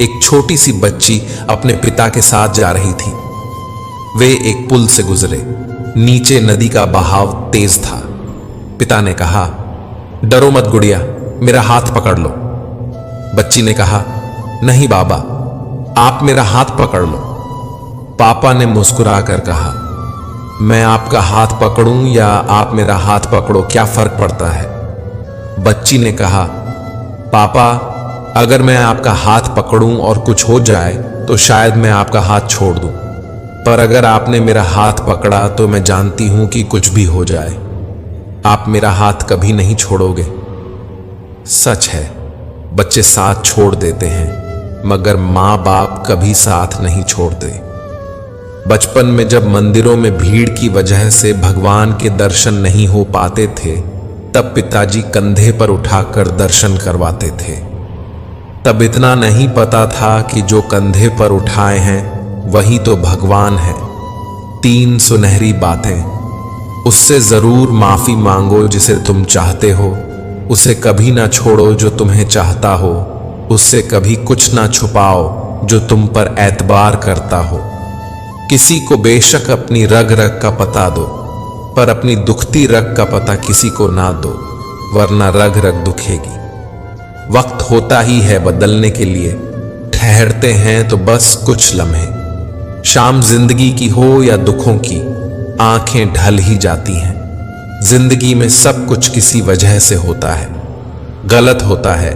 एक छोटी सी बच्ची अपने पिता के साथ जा रही थी। वे एक पुल से गुजरे। नीचे नदी का बहाव तेज था। पिता ने कहा, डरो मत गुड़िया, मेरा हाथ पकड़ लो। बच्ची ने कहा, नहीं बाबा, आप मेरा हाथ पकड़ लो। पापा ने मुस्कुराकर कहा, मैं आपका हाथ पकड़ूं या आप मेरा हाथ पकड़ो, क्या फर्क पड़ता है? बच्ची ने कहा, पापा, अगर मैं आपका हाथ पकड़ूं और कुछ हो जाए तो शायद मैं आपका हाथ छोड़ दूं, पर अगर आपने मेरा हाथ पकड़ा तो मैं जानती हूं कि कुछ भी हो जाए, आप मेरा हाथ कभी नहीं छोड़ोगे। सच है, बच्चे साथ छोड़ देते हैं, मगर माँ बाप कभी साथ नहीं छोड़ते। बचपन में जब मंदिरों में भीड़ की वजह से भगवान के दर्शन नहीं हो पाते थे, तब पिताजी कंधे पर उठाकर दर्शन करवाते थे। तब इतना नहीं पता था कि जो कंधे पर उठाए हैं वही तो भगवान है। 3 सुनहरी बातें। उससे जरूर माफी मांगो जिसे तुम चाहते हो, उसे कभी ना छोड़ो जो तुम्हें चाहता हो, उससे कभी कुछ ना छुपाओ जो तुम पर एतबार करता हो। किसी को बेशक अपनी रग रग का पता दो, पर अपनी दुखती रग का पता किसी को ना दो, वरना रग रग दुखेगी। वक्त होता ही है बदलने के लिए, ठहरते हैं तो बस कुछ लम्हे। शाम जिंदगी की हो या दुखों की, आंखें ढल ही जाती हैं। जिंदगी में सब कुछ किसी वजह से होता है। गलत होता है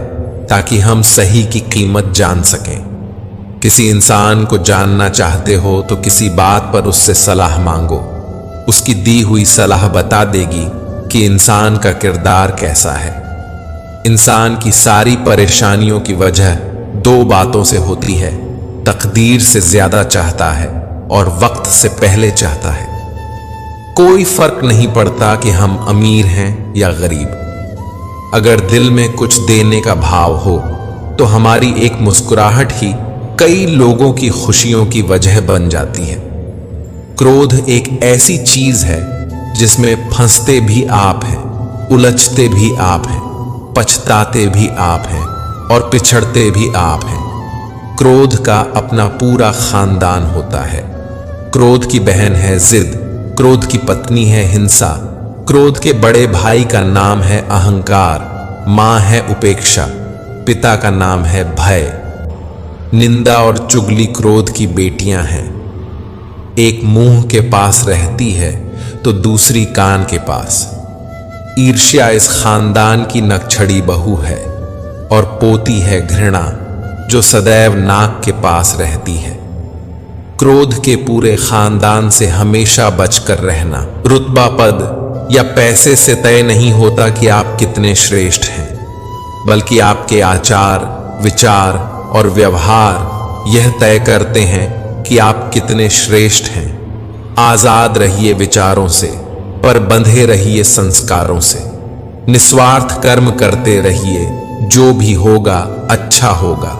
ताकि हम सही की कीमत जान सकें। किसी इंसान को जानना चाहते हो तो किसी बात पर उससे सलाह मांगो। उसकी दी हुई सलाह बता देगी कि इंसान का किरदार कैसा है। इंसान की सारी परेशानियों की वजह 2 बातों से होती है, तकदीर से ज्यादा चाहता है और वक्त से पहले चाहता है। कोई फर्क नहीं पड़ता कि हम अमीर हैं या गरीब। अगर दिल में कुछ देने का भाव हो तो हमारी एक मुस्कुराहट ही कई लोगों की खुशियों की वजह बन जाती है। क्रोध एक ऐसी चीज है जिसमें फंसते भी आप हैं, उलझते भी आप हैं, पछताते भी आप हैं और पिछड़ते भी आप हैं। क्रोध का अपना पूरा खानदान होता है। क्रोध की बहन है जिद, क्रोध की पत्नी है हिंसा, क्रोध के बड़े भाई का नाम है अहंकार, मां है उपेक्षा, पिता का नाम है भय। निंदा और चुगली क्रोध की बेटियां हैं। एक मुंह के पास रहती है तो दूसरी कान के पास। ईर्ष्या इस खानदान की नकछड़ी बहू है और पोती है घृणा जो सदैव नाक के पास रहती है। क्रोध के पूरे खानदान से हमेशा बचकर रहना। रुतबा पद या पैसे से तय नहीं होता कि आप कितने श्रेष्ठ हैं, बल्कि आपके आचार, विचार और व्यवहार यह तय करते हैं कि आप कितने श्रेष्ठ हैं। आजाद रहिए विचारों से, पर बंधे रहिए संस्कारों से। निस्वार्थ कर्म करते रहिए, जो भी होगा अच्छा होगा।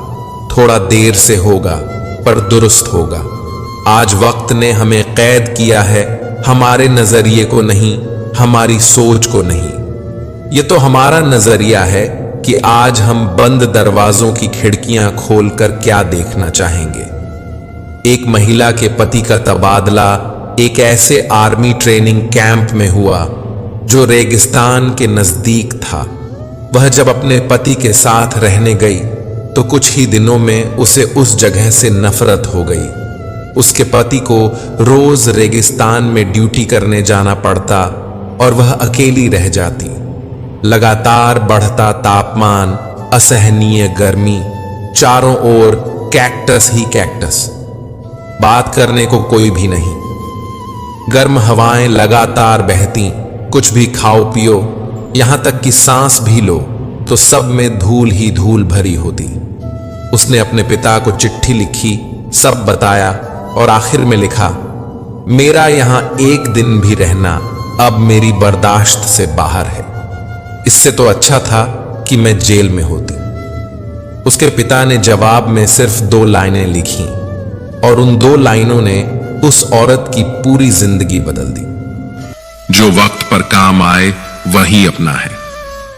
थोड़ा देर से होगा पर दुरुस्त होगा। आज वक्त ने हमें कैद किया है, हमारे नजरिए को नहीं, हमारी सोच को नहीं। ये तो हमारा नजरिया है कि आज हम बंद दरवाजों की खिड़कियां खोलकर क्या देखना चाहेंगे। एक महिला के पति का तबादला एक ऐसे आर्मी ट्रेनिंग कैंप में हुआ जो रेगिस्तान के नजदीक था। वह जब अपने पति के साथ रहने गई तो कुछ ही दिनों में उसे उस जगह से नफरत हो गई। उसके पति को रोज रेगिस्तान में ड्यूटी करने जाना पड़ता और वह अकेली रह जाती। लगातार बढ़ता तापमान, असहनीय गर्मी, चारों ओर कैक्टस ही कैक्टस, बात करने को कोई भी नहीं। गर्म हवाएं लगातार बहती, कुछ भी खाओ पियो, यहां तक कि सांस भी लो तो सब में धूल ही धूल भरी होती। उसने अपने पिता को चिट्ठी लिखी, सब बताया और आखिर में लिखा, मेरा यहां एक दिन भी रहना अब मेरी बर्दाश्त से बाहर है। इससे तो अच्छा था कि मैं जेल में होती। उसके पिता ने जवाब में सिर्फ 2 लाइनें लिखी और उन 2 लाइनों ने उस औरत की पूरी जिंदगी बदल दी। जो वक्त पर काम आए वही अपना है।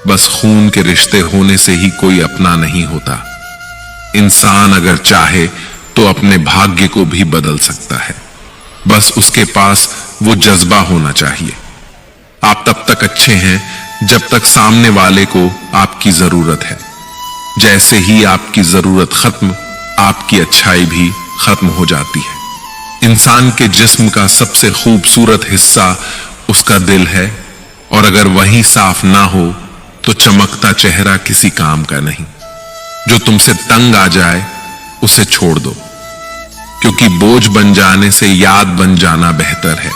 बस खून के रिश्ते होने से ही कोई अपना नहीं होता। इंसान अगर चाहे तो अपने भाग्य को भी बदल सकता है, बस उसके पास वो जज्बा होना चाहिए। आप तब तक अच्छे हैं जब तक सामने वाले को आपकी जरूरत है। जैसे ही आपकी जरूरत खत्म, आपकी अच्छाई भी खत्म हो जाती है। इंसान के जिस्म का सबसे खूबसूरत हिस्सा उसका दिल है, और अगर वही साफ ना हो तो चमकता चेहरा किसी काम का नहीं। जो तुमसे तंग आ जाए उसे छोड़ दो, क्योंकि बोझ बन जाने से याद बन जाना बेहतर है।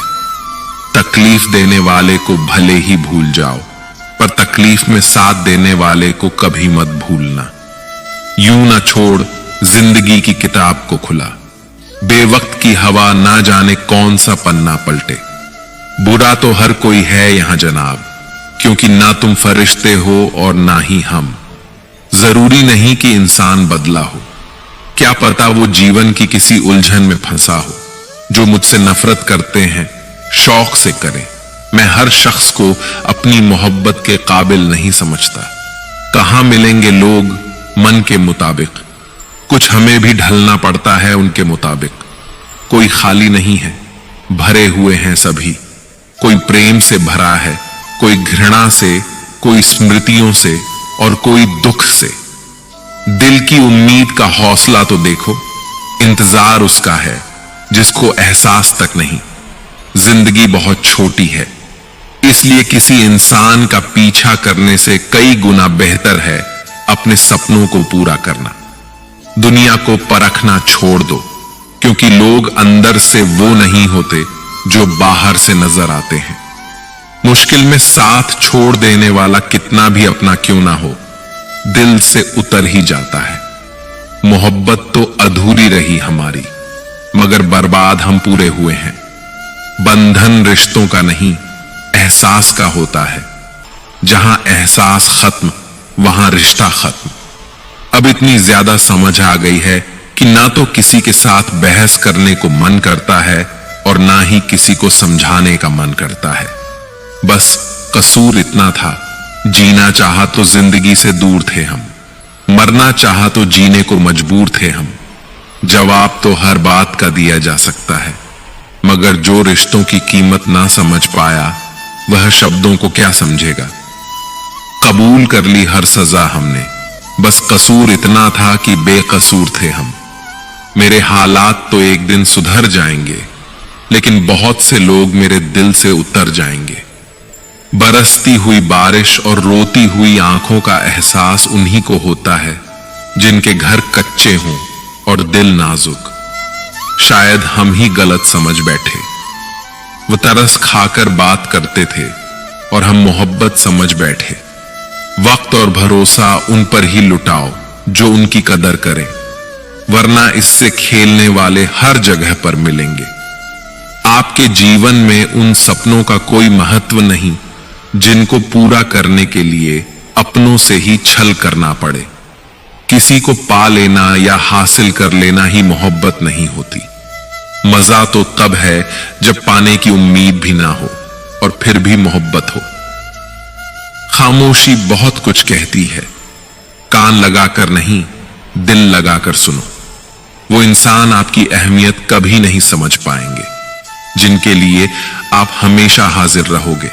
तकलीफ देने वाले को भले ही भूल जाओ, पर तकलीफ में साथ देने वाले को कभी मत भूलना। यूं ना छोड़ जिंदगी की किताब को खुला, बेवक्त की हवा ना जाने कौन सा पन्ना पलटे। बुरा तो हर कोई है यहां जनाब, क्योंकि ना तुम फरिश्ते हो और ना ही हम। जरूरी नहीं कि इंसान बदला हो, क्या पता वो जीवन की किसी उलझन में फंसा हो। जो मुझसे नफरत करते हैं शौक से करें, मैं हर शख्स को अपनी मोहब्बत के काबिल नहीं समझता। कहां मिलेंगे लोग मन के मुताबिक, कुछ हमें भी ढलना पड़ता है उनके मुताबिक। कोई खाली नहीं है, भरे हुए हैं सभी। कोई प्रेम से भरा है, कोई घृणा से, कोई स्मृतियों से और कोई दुख से। दिल की उम्मीद का हौसला तो देखो, इंतजार उसका है जिसको एहसास तक नहीं। जिंदगी बहुत छोटी है, इसलिए किसी इंसान का पीछा करने से कई गुना बेहतर है अपने सपनों को पूरा करना। दुनिया को परखना छोड़ दो, क्योंकि लोग अंदर से वो नहीं होते जो बाहर से नजर आते हैं। मुश्किल में साथ छोड़ देने वाला कितना भी अपना क्यों ना हो, दिल से उतर ही जाता है। मोहब्बत तो अधूरी रही हमारी, मगर बर्बाद हम पूरे हुए हैं। बंधन रिश्तों का नहीं, एहसास का होता है। जहां एहसास खत्म, वहां रिश्ता खत्म। अब इतनी ज्यादा समझ आ गई है कि ना तो किसी के साथ बहस करने को मन करता है और ना ही किसी को समझाने का मन करता है। बस कसूर इतना था, जीना चाहा तो जिंदगी से दूर थे हम, मरना चाहा तो जीने को मजबूर थे हम। जवाब तो हर बात का दिया जा सकता है, मगर जो रिश्तों की कीमत ना समझ पाया वह शब्दों को क्या समझेगा। कबूल कर ली हर सजा हमने, बस कसूर इतना था कि बेकसूर थे हम। मेरे हालात तो एक दिन सुधर जाएंगे, लेकिन बहुत से लोग मेरे दिल से उतर जाएंगे। बरसती हुई बारिश और रोती हुई आंखों का एहसास उन्हीं को होता है जिनके घर कच्चे हों और दिल नाजुक। शायद हम ही गलत समझ बैठे। वो तरस खाकर बात करते थे और हम मोहब्बत समझ बैठे। वक्त और भरोसा उन पर ही लुटाओ जो उनकी कदर करें, वरना इससे खेलने वाले हर जगह पर मिलेंगे। आपके जीवन में उन सपनों का कोई महत्व नहीं जिनको पूरा करने के लिए अपनों से ही छल करना पड़े। किसी को पा लेना या हासिल कर लेना ही मोहब्बत नहीं होती। मजा तो तब है जब पाने की उम्मीद भी ना हो और फिर भी मोहब्बत हो। खामोशी बहुत कुछ कहती है, कान लगाकर नहीं, दिल लगाकर सुनो। वो इंसान आपकी अहमियत कभी नहीं समझ पाएंगे जिनके लिए आप हमेशा हाजिर रहोगे।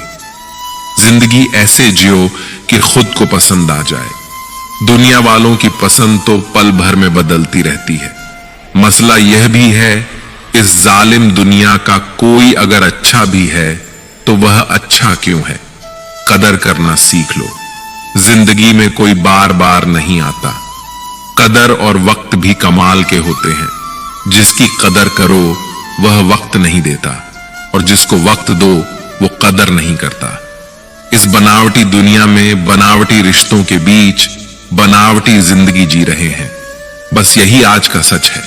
जिंदगी ऐसे जियो कि खुद को पसंद आ जाए। दुनिया वालों की पसंद तो पल भर में बदलती रहती है। मसला यह भी है, इस जालिम दुनिया का कोई अगर अच्छा भी है तो वह अच्छा क्यों है। कदर करना सीख लो। जिंदगी में कोई बार बार नहीं आता। कदर और वक्त भी कमाल के होते हैं। जिसकी कदर करो वह वक्त नहीं देता, और जिसको वक्त दो वो कदर नहीं करता। इस बनावटी दुनिया में बनावटी रिश्तों के बीच बनावटी जिंदगी जी रहे हैं। बस यही आज का सच है।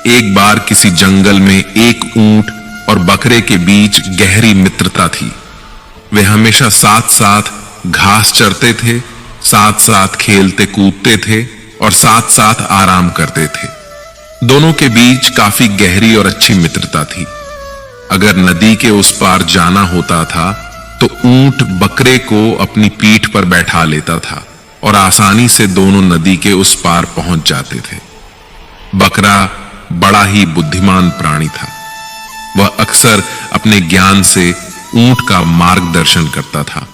एक बार किसी जंगल में एक ऊंट और बकरे के बीच गहरी मित्रता थी। वे हमेशा साथ साथ घास चरते थे, साथ साथ खेलते कूदते थे और साथ साथ आराम करते थे। दोनों के बीच काफी गहरी और अच्छी मित्रता थी। अगर नदी के उस पार जाना होता था तो ऊंट बकरे को अपनी पीठ पर बैठा लेता था और आसानी से दोनों नदी के उस पार पहुंच जाते थे। बकरा बड़ा ही बुद्धिमान प्राणी था। वह अक्सर अपने ज्ञान से ऊंट का मार्गदर्शन करता था।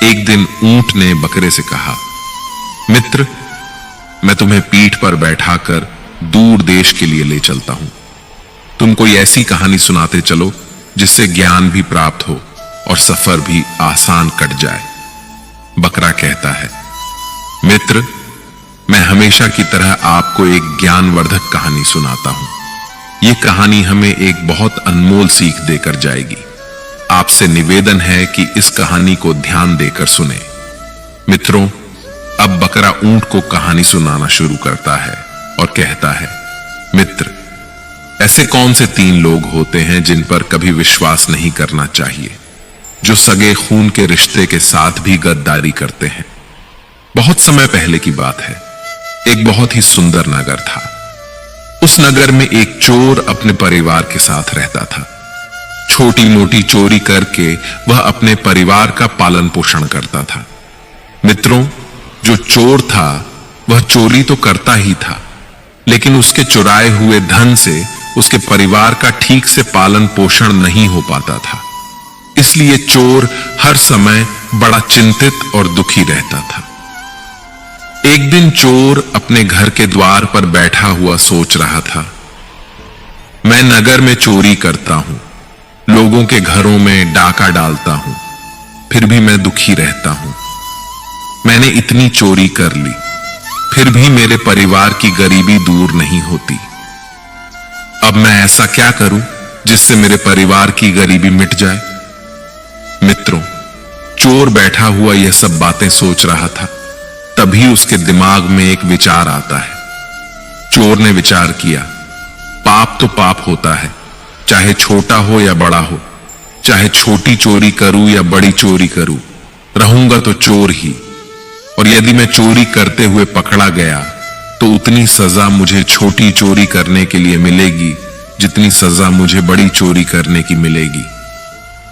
एक दिन ऊंट ने बकरे से कहा, मित्र, मैं तुम्हें पीठ पर बैठाकर दूर देश के लिए ले चलता हूं। तुम कोई ऐसी कहानी सुनाते चलो जिससे ज्ञान भी प्राप्त हो और सफर भी आसान कट जाए। बकरा कहता है, मित्र, मैं हमेशा की तरह आपको एक ज्ञानवर्धक कहानी सुनाता हूं। यह कहानी हमें एक बहुत अनमोल सीख देकर जाएगी। आपसे निवेदन है कि इस कहानी को ध्यान देकर सुने। मित्रों, अब बकरा ऊंट को कहानी सुनाना शुरू करता है और कहता है, मित्र, ऐसे कौन से 3 लोग होते हैं जिन पर कभी विश्वास नहीं करना चाहिए, जो सगे खून के रिश्ते के साथ भी गद्दारी करते हैं। बहुत समय पहले की बात है। एक बहुत ही सुंदर नगर था। उस नगर में एक चोर अपने परिवार के साथ रहता था। छोटी मोटी चोरी करके वह अपने परिवार का पालन पोषण करता था। मित्रों, जो चोर था वह चोरी तो करता ही था, लेकिन उसके चुराए हुए धन से उसके परिवार का ठीक से पालन पोषण नहीं हो पाता था। इसलिए चोर हर समय बड़ा चिंतित और दुखी रहता था। एक दिन चोर अपने घर के द्वार पर बैठा हुआ सोच रहा था, मैं नगर में चोरी करता हूं, लोगों के घरों में डाका डालता हूं, फिर भी मैं दुखी रहता हूं। मैंने इतनी चोरी कर ली, फिर भी मेरे परिवार की गरीबी दूर नहीं होती। अब मैं ऐसा क्या करूं जिससे मेरे परिवार की गरीबी मिट जाए? मित्रों, चोर बैठा हुआ यह सब बातें सोच रहा था। तभी उसके दिमाग में एक विचार आता है। चोर ने विचार किया, पाप तो पाप होता है, चाहे छोटा हो या बड़ा हो, चाहे छोटी चोरी करूं या बड़ी चोरी करूं, रहूंगा तो चोर ही। और यदि मैं चोरी करते हुए पकड़ा गया तो उतनी सजा मुझे छोटी चोरी करने के लिए मिलेगी जितनी सजा मुझे बड़ी चोरी करने की मिलेगी।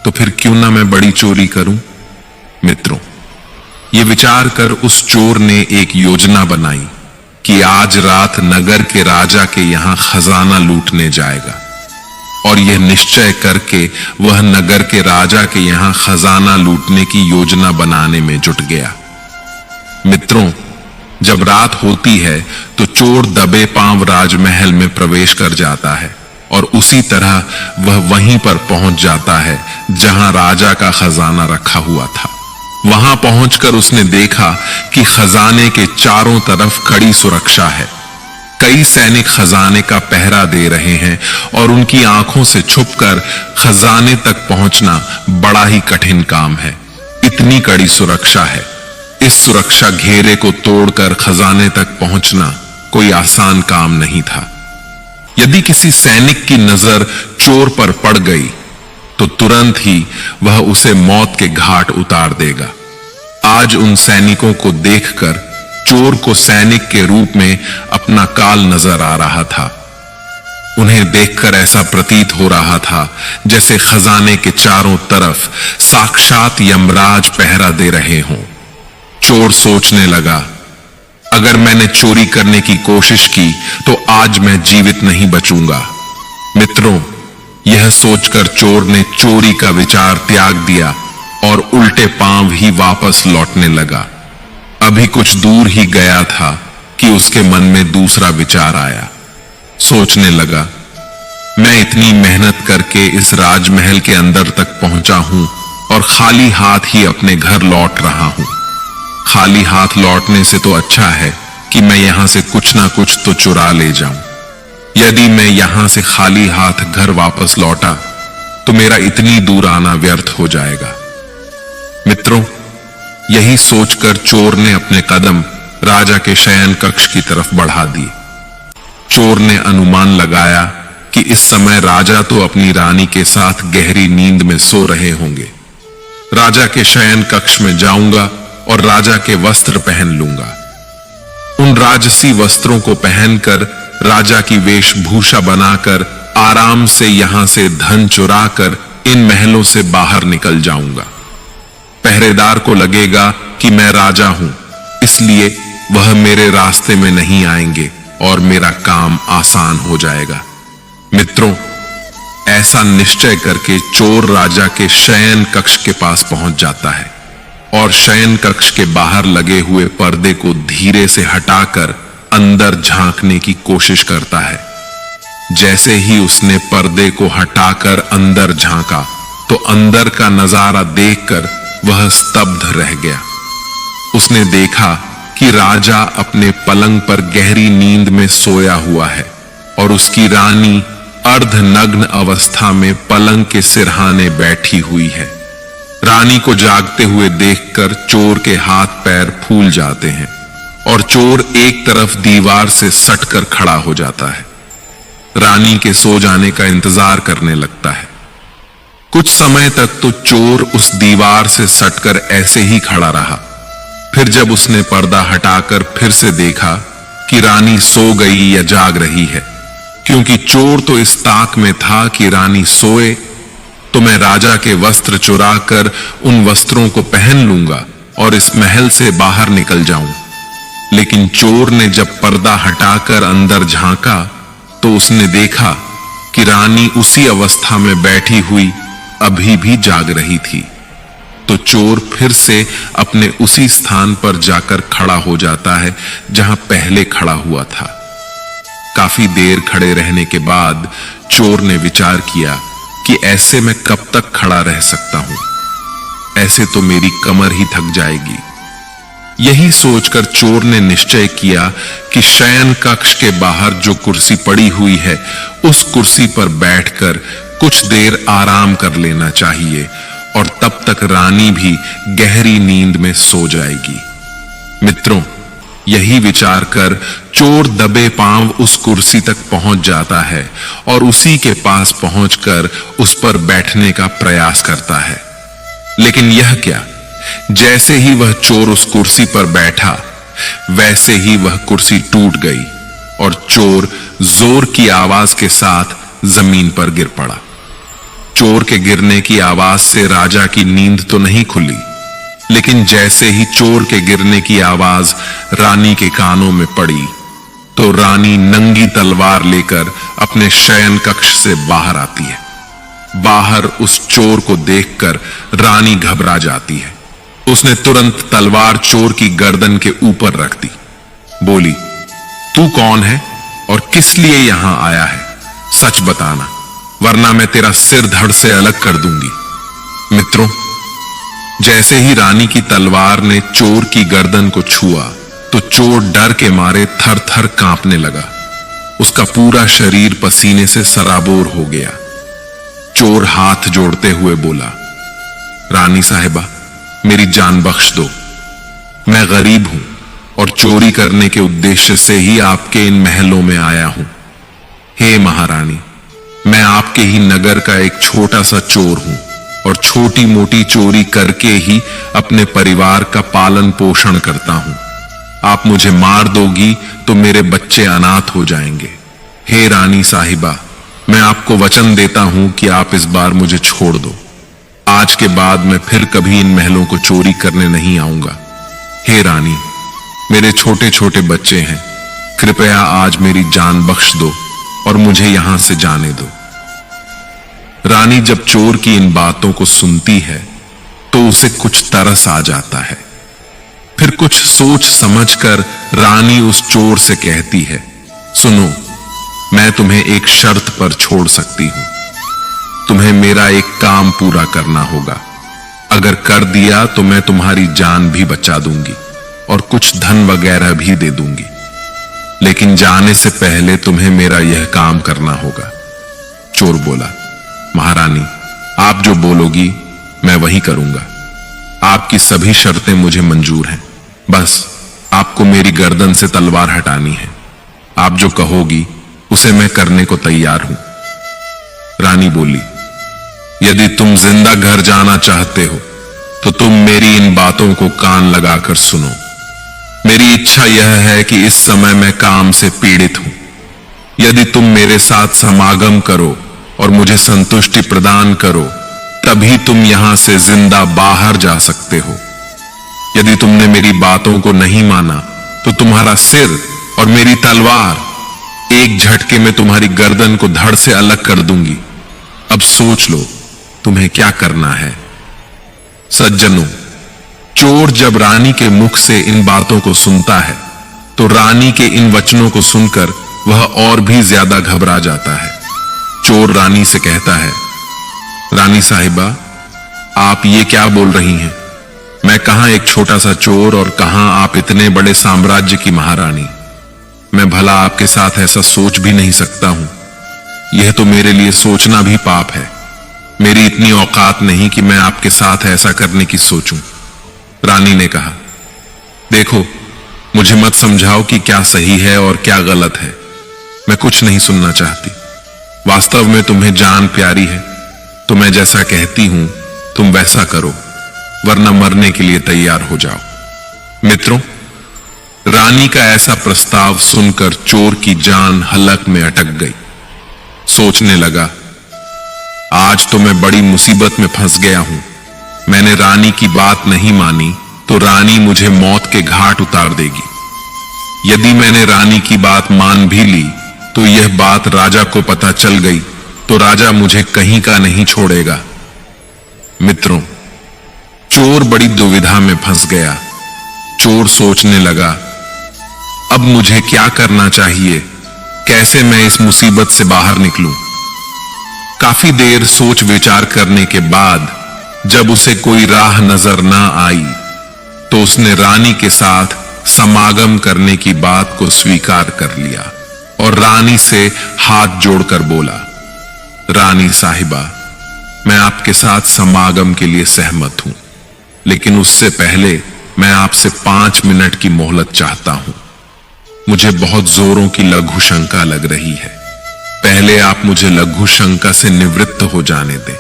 तो फिर क्यों ना मैं बड़ी चोरी करूं? मित्रों, यह विचार कर उस चोर ने एक योजना बनाई कि आज रात नगर के राजा के यहां खजाना लूटने जाएगा। और यह निश्चय करके वह नगर के राजा के यहां खजाना लूटने की योजना बनाने में जुट गया। मित्रों, जब रात होती है तो चोर दबे पांव राजमहल में प्रवेश कर जाता है और उसी तरह वह वहीं पर पहुंच जाता है जहां राजा का खजाना रखा हुआ था। वहां पहुंचकर उसने देखा कि खजाने के चारों तरफ कड़ी सुरक्षा है। कई सैनिक खजाने का पहरा दे रहे हैं और उनकी आंखों से छुपकर खजाने तक पहुंचना बड़ा ही कठिन काम है। इतनी कड़ी सुरक्षा है। इस सुरक्षा घेरे को तोड़कर खजाने तक पहुंचना कोई आसान काम नहीं था। यदि किसी सैनिक की नजर चोर पर पड़ गई तो तुरंत ही वह उसे मौत के घाट उतार देगा। आज उन सैनिकों को देखकर चोर को सैनिक के रूप में अपना काल नजर आ रहा था। उन्हें देखकर ऐसा प्रतीत हो रहा था जैसे खजाने के चारों तरफ साक्षात यमराज पहरा दे रहे हों। चोर सोचने लगा, अगर मैंने चोरी करने की कोशिश की तो आज मैं जीवित नहीं बचूंगा। मित्रों, यह सोचकर चोर ने चोरी का विचार त्याग दिया और उल्टे पांव ही वापस लौटने लगा। अभी कुछ दूर ही गया था कि उसके मन में दूसरा विचार आया। सोचने लगा, मैं इतनी मेहनत करके इस राजमहल के अंदर तक पहुंचा हूं और खाली हाथ ही अपने घर लौट रहा हूं। खाली हाथ लौटने से तो अच्छा है कि मैं यहां से कुछ ना कुछ तो चुरा ले जाऊं। यदि मैं यहां से खाली हाथ घर वापस लौटा तो मेरा इतनी दूर आना व्यर्थ हो जाएगा। मित्रों, यही सोचकर चोर ने अपने कदम राजा के शयन कक्ष की तरफ बढ़ा दिए। चोर ने अनुमान लगाया कि इस समय राजा तो अपनी रानी के साथ गहरी नींद में सो रहे होंगे। राजा के शयन कक्ष में जाऊंगा और राजा के वस्त्र पहन लूंगा। उन राजसी वस्त्रों को पहनकर राजा की वेशभूषा बनाकर आराम से यहां से धन चुराकर इन महलों से बाहर निकल जाऊंगा। पहरेदार को लगेगा कि मैं राजा हूं, इसलिए वह मेरे रास्ते में नहीं आएंगे और मेरा काम आसान हो जाएगा। मित्रों, ऐसा निश्चय करके चोर राजा के शयन कक्ष के पास पहुंच जाता है और शयन कक्ष के बाहर लगे हुए पर्दे को धीरे से हटाकर अंदर झांकने की कोशिश करता है। जैसे ही उसने पर्दे को हटाकर अंदर झांका तो अंदर का नजारा देखकर वह स्तब्ध रह गया। उसने देखा कि राजा अपने पलंग पर गहरी नींद में सोया हुआ है और उसकी रानी अर्धनग्न अवस्था में पलंग के सिरहाने बैठी हुई है। रानी को जागते हुए देखकर चोर के हाथ पैर फूल जाते हैं और चोर एक तरफ दीवार से सटकर खड़ा हो जाता है। रानी के सो जाने का इंतजार करने लगता है। कुछ समय तक तो चोर उस दीवार से सटकर ऐसे ही खड़ा रहा। फिर जब उसने पर्दा हटाकर फिर से देखा कि रानी सो गई या जाग रही है, क्योंकि चोर तो इस ताक में था कि रानी सोए तो मैं राजा के वस्त्र चुराकर उन वस्त्रों को पहन लूंगा और इस महल से बाहर निकल जाऊं। लेकिन चोर ने जब पर्दा हटाकर अंदर झांका तो उसने देखा कि रानी उसी अवस्था में बैठी हुई अभी भी जाग रही थी। तो चोर फिर से अपने उसी स्थान पर जाकर खड़ा हो जाता है जहां पहले खड़ा हुआ था। काफी देर खड़े रहने के बाद चोर ने विचार किया कि ऐसे मैं कब तक खड़ा रह सकता हूं, ऐसे तो मेरी कमर ही थक जाएगी। यही सोचकर चोर ने निश्चय किया कि शयन कक्ष के बाहर जो कुर्सी पड़ी हुई है उस कुर्सी पर बैठकर कुछ देर आराम कर लेना चाहिए और तब तक रानी भी गहरी नींद में सो जाएगी। मित्रों, यही विचार कर चोर दबे पांव उस कुर्सी तक पहुंच जाता है और उसी के पास पहुंचकर उस पर बैठने का प्रयास करता है। लेकिन यह क्या, जैसे ही वह चोर उस कुर्सी पर बैठा वैसे ही वह कुर्सी टूट गई और चोर जोर की आवाज के साथ जमीन पर गिर पड़ा। चोर के गिरने की आवाज से राजा की नींद तो नहीं खुली, लेकिन जैसे ही चोर के गिरने की आवाज रानी के कानों में पड़ी तो रानी नंगी तलवार लेकर अपने शयन कक्ष से बाहर आती है। बाहर उस चोर को देखकर रानी घबरा जाती है। उसने तुरंत तलवार चोर की गर्दन के ऊपर रख दी। बोली, तू कौन है और किस लिए यहां आया है? सच बताना, वरना मैं तेरा सिर धड़ से अलग कर दूंगी। मित्रों, जैसे ही रानी की तलवार ने चोर की गर्दन को छुआ तो चोर डर के मारे थर थर कांपने लगा। उसका पूरा शरीर पसीने से सराबोर हो गया। चोर हाथ जोड़ते हुए बोला, रानी साहिबा, मेरी जान बख्श दो। मैं गरीब हूं और चोरी करने के उद्देश्य से ही आपके इन महलों में आया हूं। हे महारानी, मैं आपके ही नगर का एक छोटा सा चोर हूं और छोटी मोटी चोरी करके ही अपने परिवार का पालन पोषण करता हूं। आप मुझे मार दोगी तो मेरे बच्चे अनाथ हो जाएंगे। हे रानी साहिबा, मैं आपको वचन देता हूं कि आप इस बार मुझे छोड़ दो। आज के बाद मैं फिर कभी इन महलों को चोरी करने नहीं आऊंगा। हे रानी, मेरे छोटे छोटे बच्चे हैं, कृपया आज मेरी जान बख्श दो और मुझे यहां से जाने दो। रानी जब चोर की इन बातों को सुनती है तो उसे कुछ तरस आ जाता है। फिर कुछ सोच समझकर रानी उस चोर से कहती है, सुनो, मैं तुम्हें एक शर्त पर छोड़ सकती हूं। तुम्हें मेरा एक काम पूरा करना होगा। अगर कर दिया तो मैं तुम्हारी जान भी बचा दूंगी और कुछ धन वगैरह भी दे दूंगी। लेकिन जाने से पहले तुम्हें मेरा यह काम करना होगा। चोर बोला, महारानी, आप जो बोलोगी मैं वही करूंगा। आपकी सभी शर्तें मुझे मंजूर हैं। बस आपको मेरी गर्दन से तलवार हटानी है। आप जो कहोगी उसे मैं करने को तैयार हूं। रानी बोली, यदि तुम जिंदा घर जाना चाहते हो तो तुम मेरी इन बातों को कान लगाकर सुनो। मेरी इच्छा यह है कि इस समय मैं काम से पीड़ित हूं। यदि तुम मेरे साथ समागम करो और मुझे संतुष्टि प्रदान करो तभी तुम यहां से जिंदा बाहर जा सकते हो। यदि तुमने मेरी बातों को नहीं माना तो तुम्हारा सिर और मेरी तलवार एक झटके में तुम्हारी गर्दन को धड़ से अलग कर दूंगी। अब सोच लो तुम्हें क्या करना है। सज्जनों, चोर जब रानी के मुख से इन बातों को सुनता है तो रानी के इन वचनों को सुनकर वह और भी ज्यादा घबरा जाता है। चोर रानी से कहता है, रानी साहिबा, आप ये क्या बोल रही हैं? मैं कहां एक छोटा सा चोर और कहां आप इतने बड़े साम्राज्य की महारानी। मैं भला आपके साथ ऐसा सोच भी नहीं सकता हूं। यह तो मेरे लिए सोचना भी पाप है। मेरी इतनी औकात नहीं कि मैं आपके साथ ऐसा करने की सोचूं। रानी ने कहा, देखो, मुझे मत समझाओ कि क्या सही है और क्या गलत है। मैं कुछ नहीं सुनना चाहती। वास्तव में तुम्हें जान प्यारी है तो मैं जैसा कहती हूं तुम वैसा करो, वरना मरने के लिए तैयार हो जाओ। मित्रों, रानी का ऐसा प्रस्ताव सुनकर चोर की जान हलक में अटक गई। सोचने लगा, आज तो मैं बड़ी मुसीबत में फंस गया हूं। मैंने रानी की बात नहीं मानी तो रानी मुझे मौत के घाट उतार देगी। यदि मैंने रानी की बात मान भी ली तो यह बात राजा को पता चल गई तो राजा मुझे कहीं का नहीं छोड़ेगा। मित्रों, चोर बड़ी दुविधा में फंस गया। चोर सोचने लगा, अब मुझे क्या करना चाहिए? कैसे मैं इस मुसीबत से बाहर निकलूं? काफी देर सोच विचार करने के बाद जब उसे कोई राह नजर ना आई तो उसने रानी के साथ समागम करने की बात को स्वीकार कर लिया और रानी से हाथ जोड़कर बोला, रानी साहिबा, मैं आपके साथ समागम के लिए सहमत हूं, लेकिन उससे पहले मैं आपसे 5 मिनट की मोहलत चाहता हूं। मुझे बहुत जोरों की लघु शंका लग रही है। पहले आप मुझे लघु शंका से निवृत्त हो जाने दें,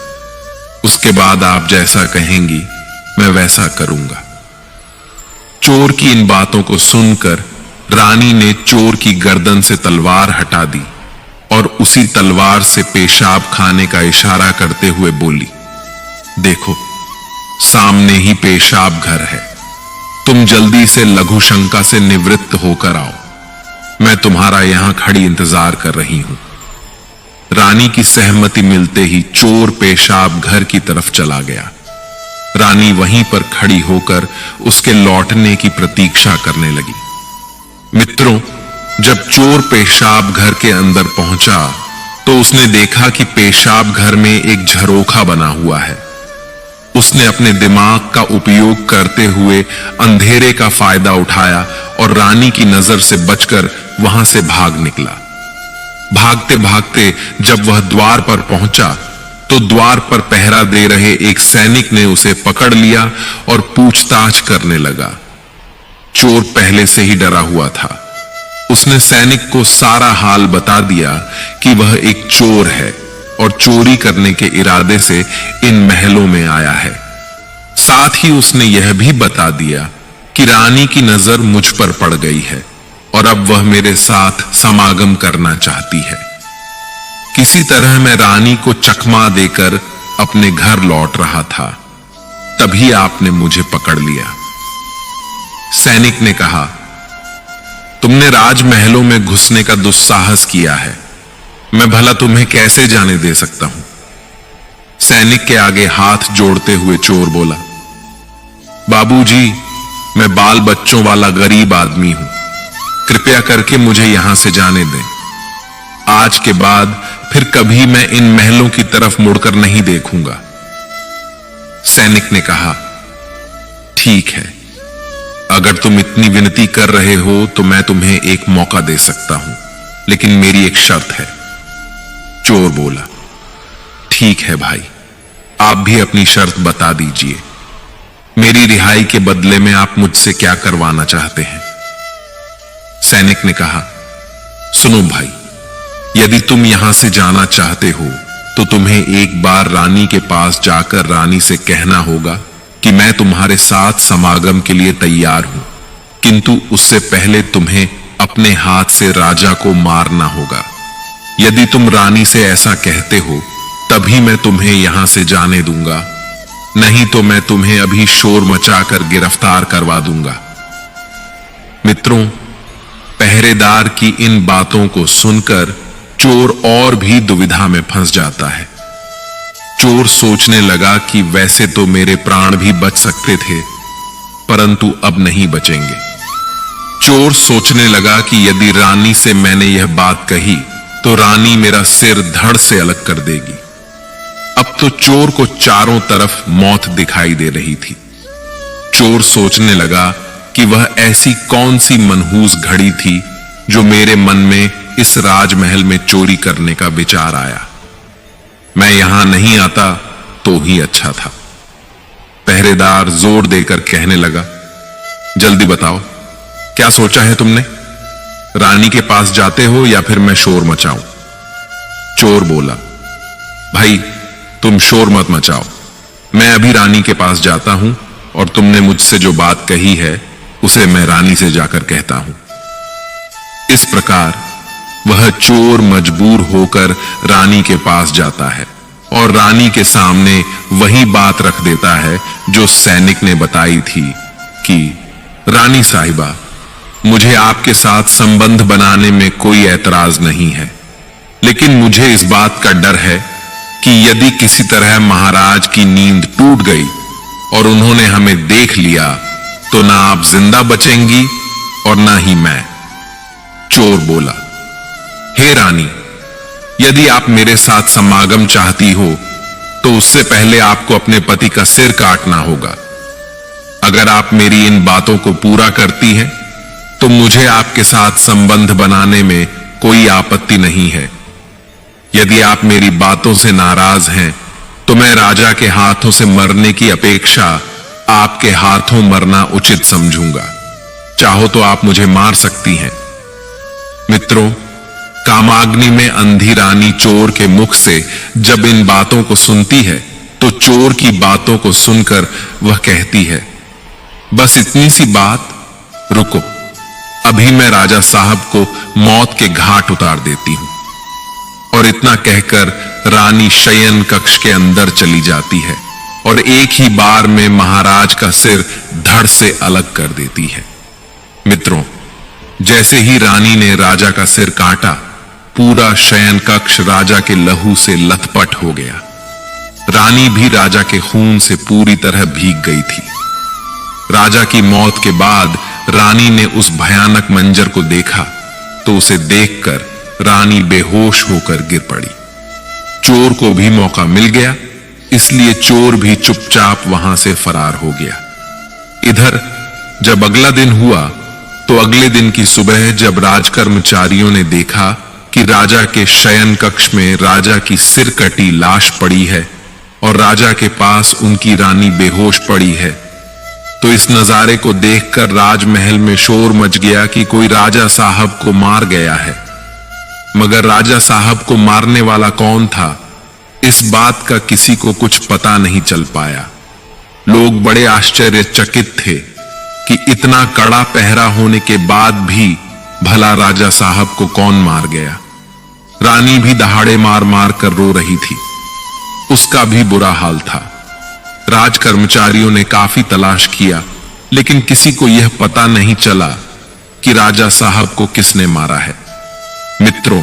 उसके बाद आप जैसा कहेंगी मैं वैसा करूंगा। चोर की इन बातों को सुनकर रानी ने चोर की गर्दन से तलवार हटा दी और उसी तलवार से पेशाब खाने का इशारा करते हुए बोली, देखो, सामने ही पेशाब घर है। तुम जल्दी से लघु शंका से निवृत्त होकर आओ। मैं तुम्हारा यहां खड़ी इंतजार कर रही हूं। रानी की सहमति मिलते ही चोर पेशाब घर की तरफ चला गया। रानी वहीं पर खड़ी होकर उसके लौटने की प्रतीक्षा करने लगी। मित्रों, जब चोर पेशाब घर के अंदर पहुंचा तो उसने देखा कि पेशाब घर में एक झरोखा बना हुआ है। उसने अपने दिमाग का उपयोग करते हुए अंधेरे का फायदा उठाया और रानी की नजर से बचकर वहां से भाग निकला। भागते भागते जब वह द्वार पर पहुंचा तो द्वार पर पहरा दे रहे एक सैनिक ने उसे पकड़ लिया और पूछताछ करने लगा। चोर पहले से ही डरा हुआ था। उसने सैनिक को सारा हाल बता दिया कि वह एक चोर है और चोरी करने के इरादे से इन महलों में आया है। साथ ही उसने यह भी बता दिया कि रानी की नजर मुझ पर पड़ गई है और अब वह मेरे साथ समागम करना चाहती है। किसी तरह मैं रानी को चकमा देकर अपने घर लौट रहा था, तभी आपने मुझे पकड़ लिया। सैनिक ने कहा, तुमने राजमहलों में घुसने का दुस्साहस किया है। मैं भला तुम्हें कैसे जाने दे सकता हूं? सैनिक के आगे हाथ जोड़ते हुए चोर बोला, बाबूजी, मैं बाल बच्चों वाला गरीब आदमी हूं। कृपया करके मुझे यहां से जाने दें। आज के बाद फिर कभी मैं इन महलों की तरफ मुड़कर नहीं देखूंगा। सैनिक ने कहा, ठीक है, अगर तुम इतनी विनती कर रहे हो तो मैं तुम्हें एक मौका दे सकता हूं, लेकिन मेरी एक शर्त है। चोर बोला, ठीक है भाई, आप भी अपनी शर्त बता दीजिए। मेरी रिहाई के बदले में आप मुझसे क्या करवाना चाहते हैं? सैनिक ने कहा, सुनो भाई, यदि तुम यहां से जाना चाहते हो तो तुम्हें एक बार रानी के पास जाकर रानी से कहना होगा कि मैं तुम्हारे साथ समागम के लिए तैयार हूं, किंतु उससे पहले तुम्हें अपने हाथ से राजा को मारना होगा। यदि तुम रानी से ऐसा कहते हो तभी मैं तुम्हें यहां से जाने दूंगा, नहीं तो मैं तुम्हें अभी शोर मचाकर गिरफ्तार करवा दूंगा। मित्रों, पहरेदार की इन बातों को सुनकर चोर और भी दुविधा में फंस जाता है। चोर सोचने लगा कि वैसे तो मेरे प्राण भी बच सकते थे, परंतु अब नहीं बचेंगे। चोर सोचने लगा कि यदि रानी से मैंने यह बात कही तो रानी मेरा सिर धड़ से अलग कर देगी। अब तो चोर को चारों तरफ मौत दिखाई दे रही थी। चोर सोचने लगा कि वह ऐसी कौन सी मनहूस घड़ी थी जो मेरे मन में इस राजमहल में चोरी करने का विचार आया। मैं यहां नहीं आता तो ही अच्छा था। पहरेदार जोर देकर कहने लगा, जल्दी बताओ, क्या सोचा है तुमने? रानी के पास जाते हो या फिर मैं शोर मचाऊं? चोर बोला, भाई तुम शोर मत मचाओ, मैं अभी रानी के पास जाता हूं और तुमने मुझसे जो बात कही है उसे मैं रानी से जाकर कहता हूं। इस प्रकार वह चोर मजबूर होकर रानी के पास जाता है और रानी के सामने वही बात रख देता है जो सैनिक ने बताई थी कि रानी साहिबा, मुझे आपके साथ संबंध बनाने में कोई ऐतराज नहीं है, लेकिन मुझे इस बात का डर है कि यदि किसी तरह महाराज की नींद टूट गई और उन्होंने हमें देख लिया तो ना आप जिंदा बचेंगी और ना ही मैं। चोर बोला, हे रानी, यदि आप मेरे साथ समागम चाहती हो तो उससे पहले आपको अपने पति का सिर काटना होगा। अगर आप मेरी इन बातों को पूरा करती हैं तो मुझे आपके साथ संबंध बनाने में कोई आपत्ति नहीं है। यदि आप मेरी बातों से नाराज हैं तो मैं राजा के हाथों से मरने की अपेक्षा आपके हाथों मरना उचित समझूंगा। चाहो तो आप मुझे मार सकती हैं। मित्रों, कामाग्नि में अंधी रानी चोर के मुख से जब इन बातों को सुनती है तो चोर की बातों को सुनकर वह कहती है, बस इतनी सी बात, रुको, अभी मैं राजा साहब को मौत के घाट उतार देती हूं। और इतना कहकर रानी शयन कक्ष के अंदर चली जाती है और एक ही बार में महाराज का सिर धड़ से अलग कर देती है। मित्रों, जैसे ही रानी ने राजा का सिर काटा, पूरा शयन कक्ष राजा के लहू से लथपथ हो गया। रानी भी राजा के खून से पूरी तरह भीग गई थी। राजा की मौत के बाद रानी ने उस भयानक मंजर को देखा तो उसे देखकर रानी बेहोश होकर गिर पड़ी। चोर को भी मौका मिल गया, इसलिए चोर भी चुपचाप वहां से फरार हो गया। इधर जब अगला दिन हुआ तो अगले दिन की सुबह जब राजकर्मचारियों ने देखा कि राजा के शयन कक्ष में राजा की सिर कटी लाश पड़ी है और राजा के पास उनकी रानी बेहोश पड़ी है, तो इस नजारे को देखकर राजमहल में शोर मच गया कि कोई राजा साहब को मार गया है। मगर राजा साहब को मारने वाला कौन था, इस बात का किसी को कुछ पता नहीं चल पाया। लोग बड़े आश्चर्यचकित थे कि इतना कड़ा पहरा होने के बाद भी भला राजा साहब को कौन मार गया। रानी भी दहाड़े मार मार कर रो रही थी, उसका भी बुरा हाल था। राजकर्मचारियों ने काफी तलाश किया, लेकिन किसी को यह पता नहीं चला कि राजा साहब को किसने मारा है। मित्रों,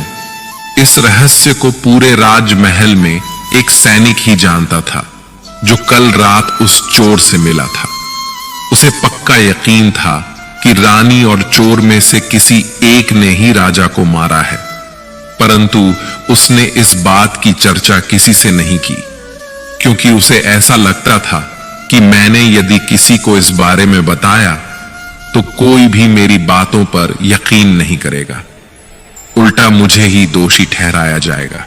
इस रहस्य को पूरे राजमहल में एक सैनिक ही जानता था जो कल रात उस चोर से मिला था। उसे पक्का यकीन था कि रानी और चोर में से किसी एक ने ही राजा को मारा है, परंतु उसने इस बात की चर्चा किसी से नहीं की, क्योंकि उसे ऐसा लगता था कि मैंने यदि किसी को इस बारे में बताया तो कोई भी मेरी बातों पर यकीन नहीं करेगा, उल्टा मुझे ही दोषी ठहराया जाएगा।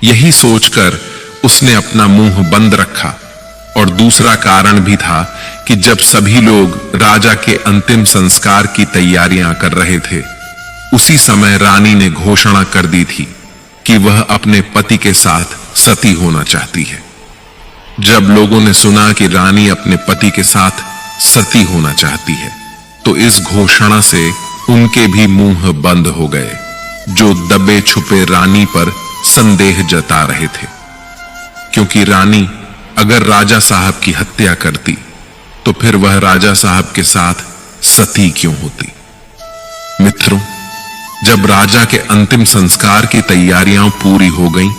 यही सोचकर उसने अपना मुंह बंद रखा। और दूसरा कारण भी था कि जब सभी लोग राजा के अंतिम संस्कार की तैयारियां कर रहे थे, उसी समय रानी ने घोषणा कर दी थी कि वह अपने पति के साथ सती होना चाहती है। जब लोगों ने सुना कि रानी अपने पति के साथ सती होना चाहती है, तो इस घोषणा से उनके भी मुंह बंद हो गए, जो दबे छुपे रानी पर संदेह जता रहे थे। क्योंकि रानी अगर राजा साहब की हत्या करती तो फिर वह राजा साहब के साथ सती क्यों होती। मित्रों, जब राजा के अंतिम संस्कार की तैयारियां पूरी हो गईं,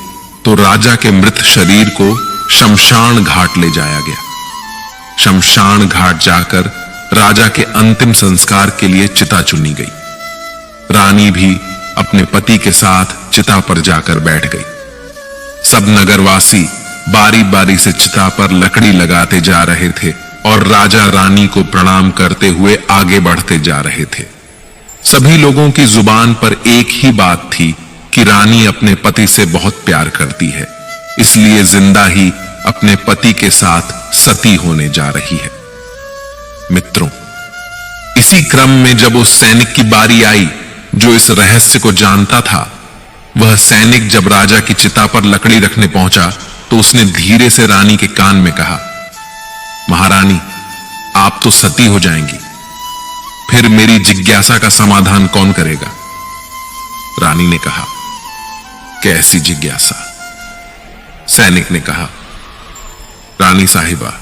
तो राजा के मृत शरीर को शमशान घाट ले जाया गया। शमशान घाट जाकर राजा के अंतिम संस्कार के लिए चिता चुनी गई। रानी भी अपने पति के साथ चिता पर जाकर बैठ गई। सब नगरवासी बारी बारी से चिता पर लकड़ी लगाते जा रहे थे और राजा रानी को प्रणाम करते हुए आगे बढ़ते जा रहे थे। सभी लोगों की जुबान पर एक ही बात थी कि रानी अपने पति से बहुत प्यार करती है, इसलिए जिंदा ही अपने पति के साथ सती होने जा रही है। मित्रों, इसी क्रम में जब उस सैनिक की बारी आई जो इस रहस्य को जानता था, वह सैनिक जब राजा की चिता पर लकड़ी रखने पहुंचा तो उसने धीरे से रानी के कान में कहा, महारानी, आप तो सती हो जाएंगी, फिर मेरी जिज्ञासा का समाधान कौन करेगा? रानी ने कहा, कैसी जिज्ञासा? सैनिक ने कहा, रानी साहिबा,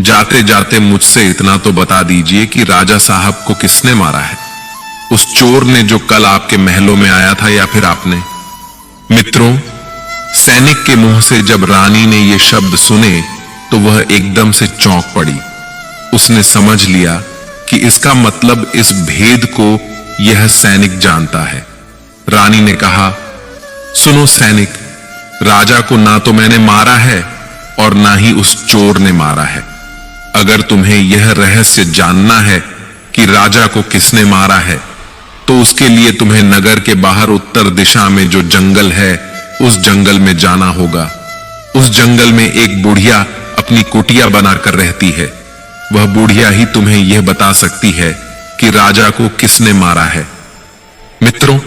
जाते जाते मुझसे इतना तो बता दीजिए कि राजा साहब को किसने मारा है? उस चोर ने जो कल आपके महलों में आया था या फिर आपने? मित्रों, सैनिक के मुंह से जब रानी ने ये शब्द सुने तो वह एकदम से चौंक पड़ी। उसने समझ लिया कि इसका मतलब इस भेद को यह सैनिक जानता है। रानी ने कहा, सुनो सैनिक, राजा को ना तो मैंने मारा है और ना ही उस चोर ने मारा है। अगर तुम्हें यह रहस्य जानना है कि राजा को किसने मारा है, तो उसके लिए तुम्हें नगर के बाहर उत्तर दिशा में जो जंगल है, उस जंगल में जाना होगा। उस जंगल में एक बुढ़िया अपनी कुटिया बनाकर रहती है। वह बुढ़िया ही तुम्हें यह बता सकती है कि राजा को किसने मारा है। मित्रों,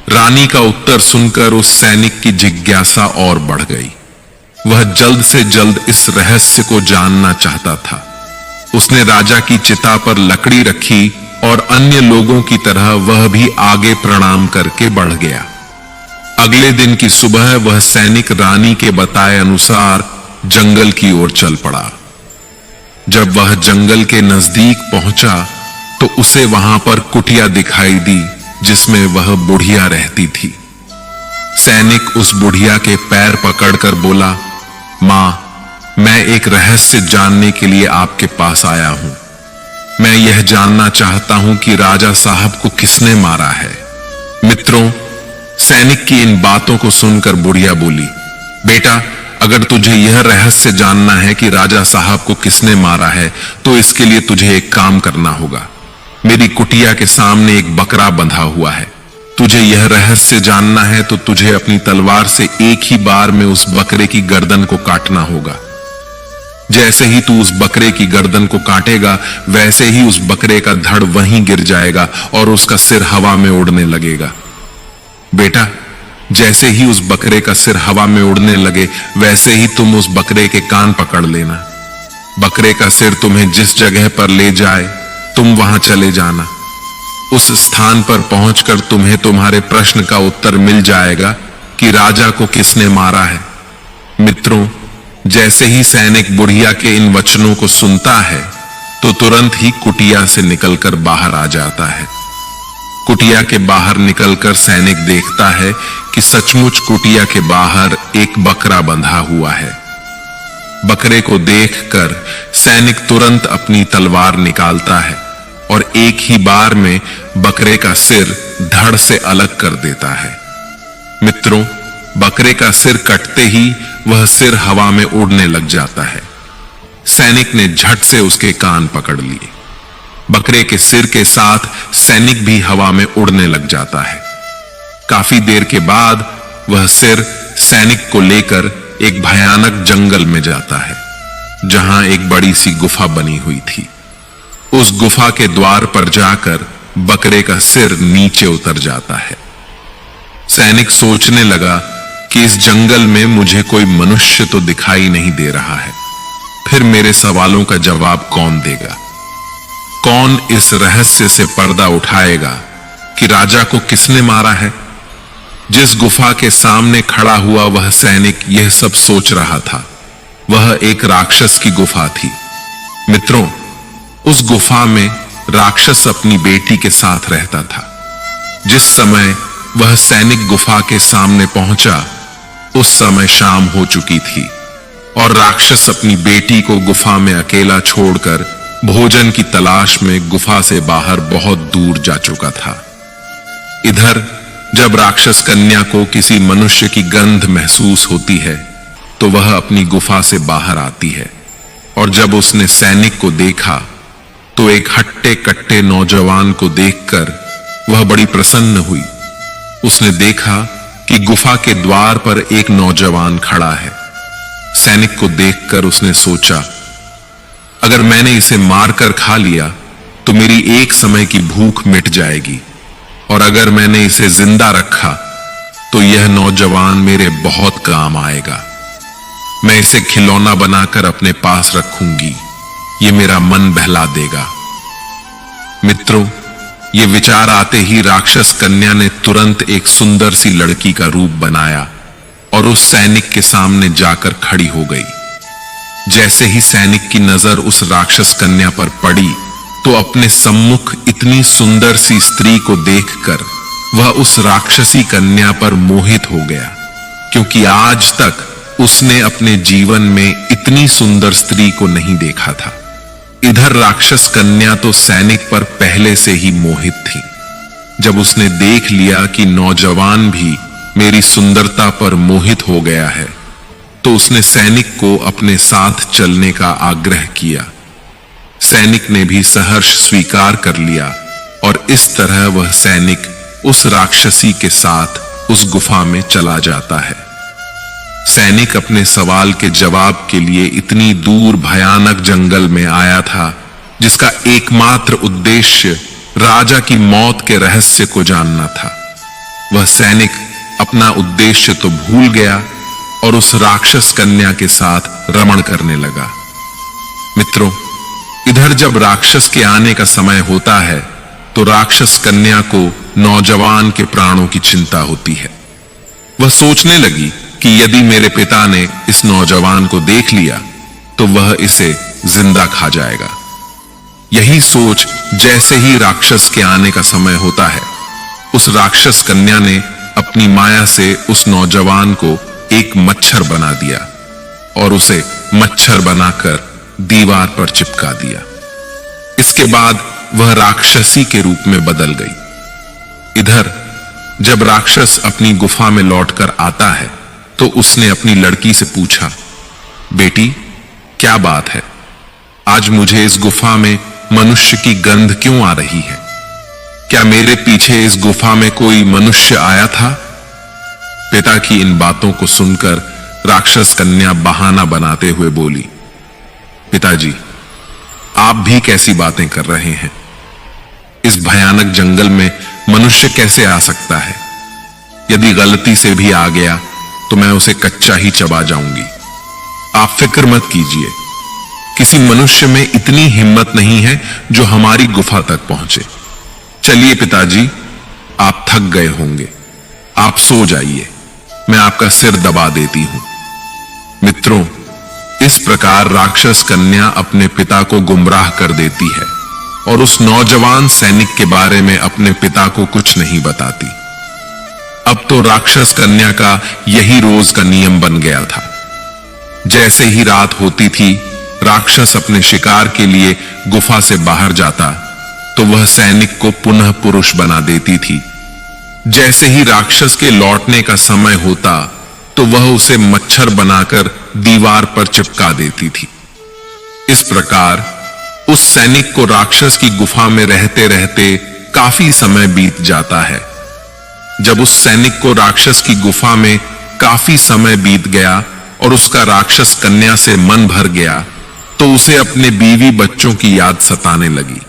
रानी का उत्तर सुनकर उस सैनिक की जिज्ञासा और बढ़ गई। वह जल्द से जल्द इस रहस्य को जानना चाहता था। उसने राजा की चिता पर लकड़ी रखी और अन्य लोगों की तरह वह भी आगे प्रणाम करके बढ़ गया। अगले दिन की सुबह वह सैनिक रानी के बताए अनुसार जंगल की ओर चल पड़ा। जब वह जंगल के नजदीक पहुंचा तो उसे वहां पर कुटिया दिखाई दी जिसमें वह बुढ़िया रहती थी। सैनिक उस बुढ़िया के पैर पकड़कर बोला, मां, मैं एक रहस्य जानने के लिए आपके पास आया हूं। मैं यह जानना चाहता हूं कि राजा साहब को किसने मारा है। मित्रों, सैनिक की इन बातों को सुनकर बुढ़िया बोली, बेटा, अगर तुझे यह रहस्य जानना है कि राजा साहब को किसने मारा है, तो इसके लिए तुझे एक काम करना होगा। मेरी कुटिया के सामने एक बकरा बंधा हुआ है। तुझे यह रहस्य जानना है तो तुझे अपनी तलवार से एक ही बार में उस बकरे की गर्दन को काटना होगा। जैसे ही तू उस बकरे की गर्दन को काटेगा, वैसे ही उस बकरे का धड़ वहीं गिर जाएगा और उसका सिर हवा में उड़ने लगेगा। बेटा, जैसे ही उस बकरे का सिर हवा में उड़ने लगे, वैसे ही तुम उस बकरे के कान पकड़ लेना। बकरे का सिर तुम्हें जिस जगह पर ले जाए, तुम वहां चले जाना। उस स्थान पर पहुंचकर तुम्हें तुम्हारे प्रश्न का उत्तर मिल जाएगा कि राजा को किसने मारा है। मित्रों, जैसे ही सैनिक बुढ़िया के इन वचनों को सुनता है, तो तुरंत ही कुटिया से निकलकर बाहर आ जाता है। कुटिया के बाहर निकलकर सैनिक देखता है कि सचमुच कुटिया के बाहर एक बकरा बंधा हुआ है। बकरे को देखकर सैनिक तुरंत अपनी तलवार निकालता है और एक ही बार में बकरे का सिर धड़ से अलग कर देता है। मित्रों, बकरे का सिर कटते ही वह सिर हवा में उड़ने लग जाता है। सैनिक ने झट से उसके कान पकड़ लिए। बकरे के सिर के साथ सैनिक भी हवा में उड़ने लग जाता है। काफी देर के बाद वह सिर सैनिक को लेकर एक भयानक जंगल में जाता है, जहां एक बड़ी सी गुफा बनी हुई थी। उस गुफा के द्वार पर जाकर बकरे का सिर नीचे उतर जाता है। सैनिक सोचने लगा कि इस जंगल में मुझे कोई मनुष्य तो दिखाई नहीं दे रहा है, फिर मेरे सवालों का जवाब कौन देगा? कौन इस रहस्य से पर्दा उठाएगा कि राजा को किसने मारा है? जिस गुफा के सामने खड़ा हुआ वह सैनिक यह सब सोच रहा था, वह एक राक्षस की गुफा थी। मित्रों, उस गुफा में राक्षस अपनी बेटी के साथ रहता था। जिस समय वह सैनिक गुफा के सामने पहुंचा, उस समय शाम हो चुकी थी और राक्षस अपनी बेटी को गुफा में अकेला छोड़कर भोजन की तलाश में गुफा से बाहर बहुत दूर जा चुका था। इधर जब राक्षस कन्या को किसी मनुष्य की गंध महसूस होती है तो वह अपनी गुफा से बाहर आती है, और जब उसने सैनिक को देखा तो एक हट्टे कट्टे नौजवान को देखकर वह बड़ी प्रसन्न हुई। उसने देखा कि गुफा के द्वार पर एक नौजवान खड़ा है। सैनिक को देखकर उसने सोचा, अगर मैंने इसे मारकर खा लिया तो मेरी एक समय की भूख मिट जाएगी, और अगर मैंने इसे जिंदा रखा तो यह नौजवान मेरे बहुत काम आएगा। मैं इसे खिलौना बनाकर अपने पास रखूंगी, ये मेरा मन बहला देगा। मित्रों, ये विचार आते ही राक्षस कन्या ने तुरंत एक सुंदर सी लड़की का रूप बनाया और उस सैनिक के सामने जाकर खड़ी हो गई। जैसे ही सैनिक की नजर उस राक्षस कन्या पर पड़ी तो अपने सम्मुख इतनी सुंदर सी स्त्री को देखकर वह उस राक्षसी कन्या पर मोहित हो गया, क्योंकि आज तक उसने अपने जीवन में इतनी सुंदर स्त्री को नहीं देखा था। इधर राक्षस कन्या तो सैनिक पर पहले से ही मोहित थी। जब उसने देख लिया कि नौजवान भी मेरी सुंदरता पर मोहित हो गया है तो उसने सैनिक को अपने साथ चलने का आग्रह किया। सैनिक ने भी सहर्ष स्वीकार कर लिया और इस तरह वह सैनिक उस राक्षसी के साथ उस गुफा में चला जाता है। सैनिक अपने सवाल के जवाब के लिए इतनी दूर भयानक जंगल में आया था जिसका एकमात्र उद्देश्य राजा की मौत के रहस्य को जानना था। वह सैनिक अपना उद्देश्य तो भूल गया और उस राक्षस कन्या के साथ रमण करने लगा। मित्रों, इधर जब राक्षस के आने का समय होता है तो राक्षस कन्या को नौजवान के प्राणों की चिंता होती है। वह सोचने लगी कि यदि मेरे पिता ने इस नौजवान को देख लिया तो वह इसे जिंदा खा जाएगा। यही सोच जैसे ही राक्षस के आने का समय होता है, उस राक्षस कन्या ने अपनी माया से उस नौजवान को एक मच्छर बना दिया और उसे मच्छर बनाकर दीवार पर चिपका दिया। इसके बाद वह राक्षसी के रूप में बदल गई। इधर जब राक्षस अपनी गुफा में लौटकर आता है तो उसने अपनी लड़की से पूछा, बेटी, क्या बात है? आज मुझे इस गुफा में मनुष्य की गंध क्यों आ रही है? क्या मेरे पीछे इस गुफा में कोई मनुष्य आया था? पिता की इन बातों को सुनकर राक्षस कन्या बहाना बनाते हुए बोली, पिताजी, आप भी कैसी बातें कर रहे हैं? इस भयानक जंगल में मनुष्य कैसे आ सकता है? यदि गलती से भी आ गया तो मैं उसे कच्चा ही चबा जाऊंगी। आप फिक्र मत कीजिए, किसी मनुष्य में इतनी हिम्मत नहीं है जो हमारी गुफा तक पहुंचे। चलिए पिताजी, आप थक गए होंगे, आप सो जाइए, मैं आपका सिर दबा देती हूं। मित्रों, इस प्रकार राक्षस कन्या अपने पिता को गुमराह कर देती है और उस नौजवान सैनिक के बारे में अपने पिता को कुछ नहीं बताती। अब तो राक्षस कन्या का यही रोज का नियम बन गया था। जैसे ही रात होती थी, राक्षस अपने शिकार के लिए गुफा से बाहर जाता तो वह सैनिक को पुनः पुरुष बना देती थी। जैसे ही राक्षस के लौटने का समय होता तो वह उसे मच्छर बनाकर दीवार पर चिपका देती थी। इस प्रकार उस सैनिक को राक्षस की गुफा में रहते रहते काफी समय बीत जाता है। जब उस सैनिक को राक्षस की गुफा में काफी समय बीत गया और उसका राक्षस कन्या से मन भर गया तो उसे अपने बीवी बच्चों की याद सताने लगी।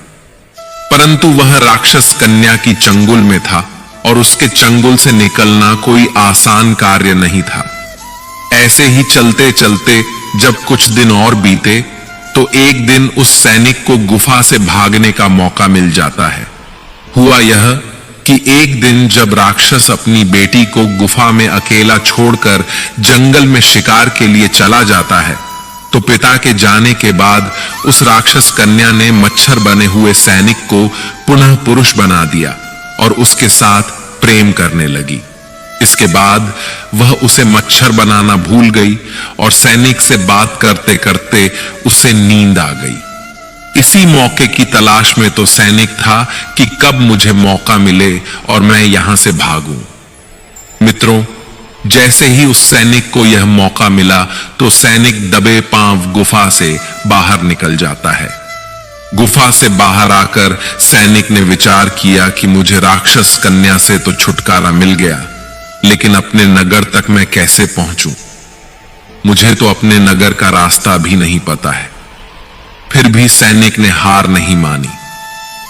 परंतु वह राक्षस कन्या की चंगुल में था और उसके चंगुल से निकलना कोई आसान कार्य नहीं था। ऐसे ही चलते चलते जब कुछ दिन और बीते तो एक दिन उस सैनिक को गुफा से भागने का मौका मिल जाता है। हुआ यह कि एक दिन जब राक्षस अपनी बेटी को गुफा में अकेला छोड़कर जंगल में शिकार के लिए चला जाता है तो पिता के जाने के बाद उस राक्षस कन्या ने मच्छर बने हुए सैनिक को पुनः पुरुष बना दिया और उसके साथ प्रेम करने लगी। इसके बाद वह उसे मच्छर बनाना भूल गई और सैनिक से बात करते करते उसे नींद आ गई। इसी मौके की तलाश में तो सैनिक था कि कब मुझे मौका मिले और मैं यहां से भागूं। मित्रों, जैसे ही उस सैनिक को यह मौका मिला तो सैनिक दबे पांव गुफा से बाहर निकल जाता है। गुफा से बाहर आकर सैनिक ने विचार किया कि मुझे राक्षस कन्या से तो छुटकारा मिल गया, लेकिन अपने नगर तक मैं कैसे पहुंचूं? मुझे तो अपने नगर का रास्ता भी नहीं पता है। फिर भी सैनिक ने हार नहीं मानी।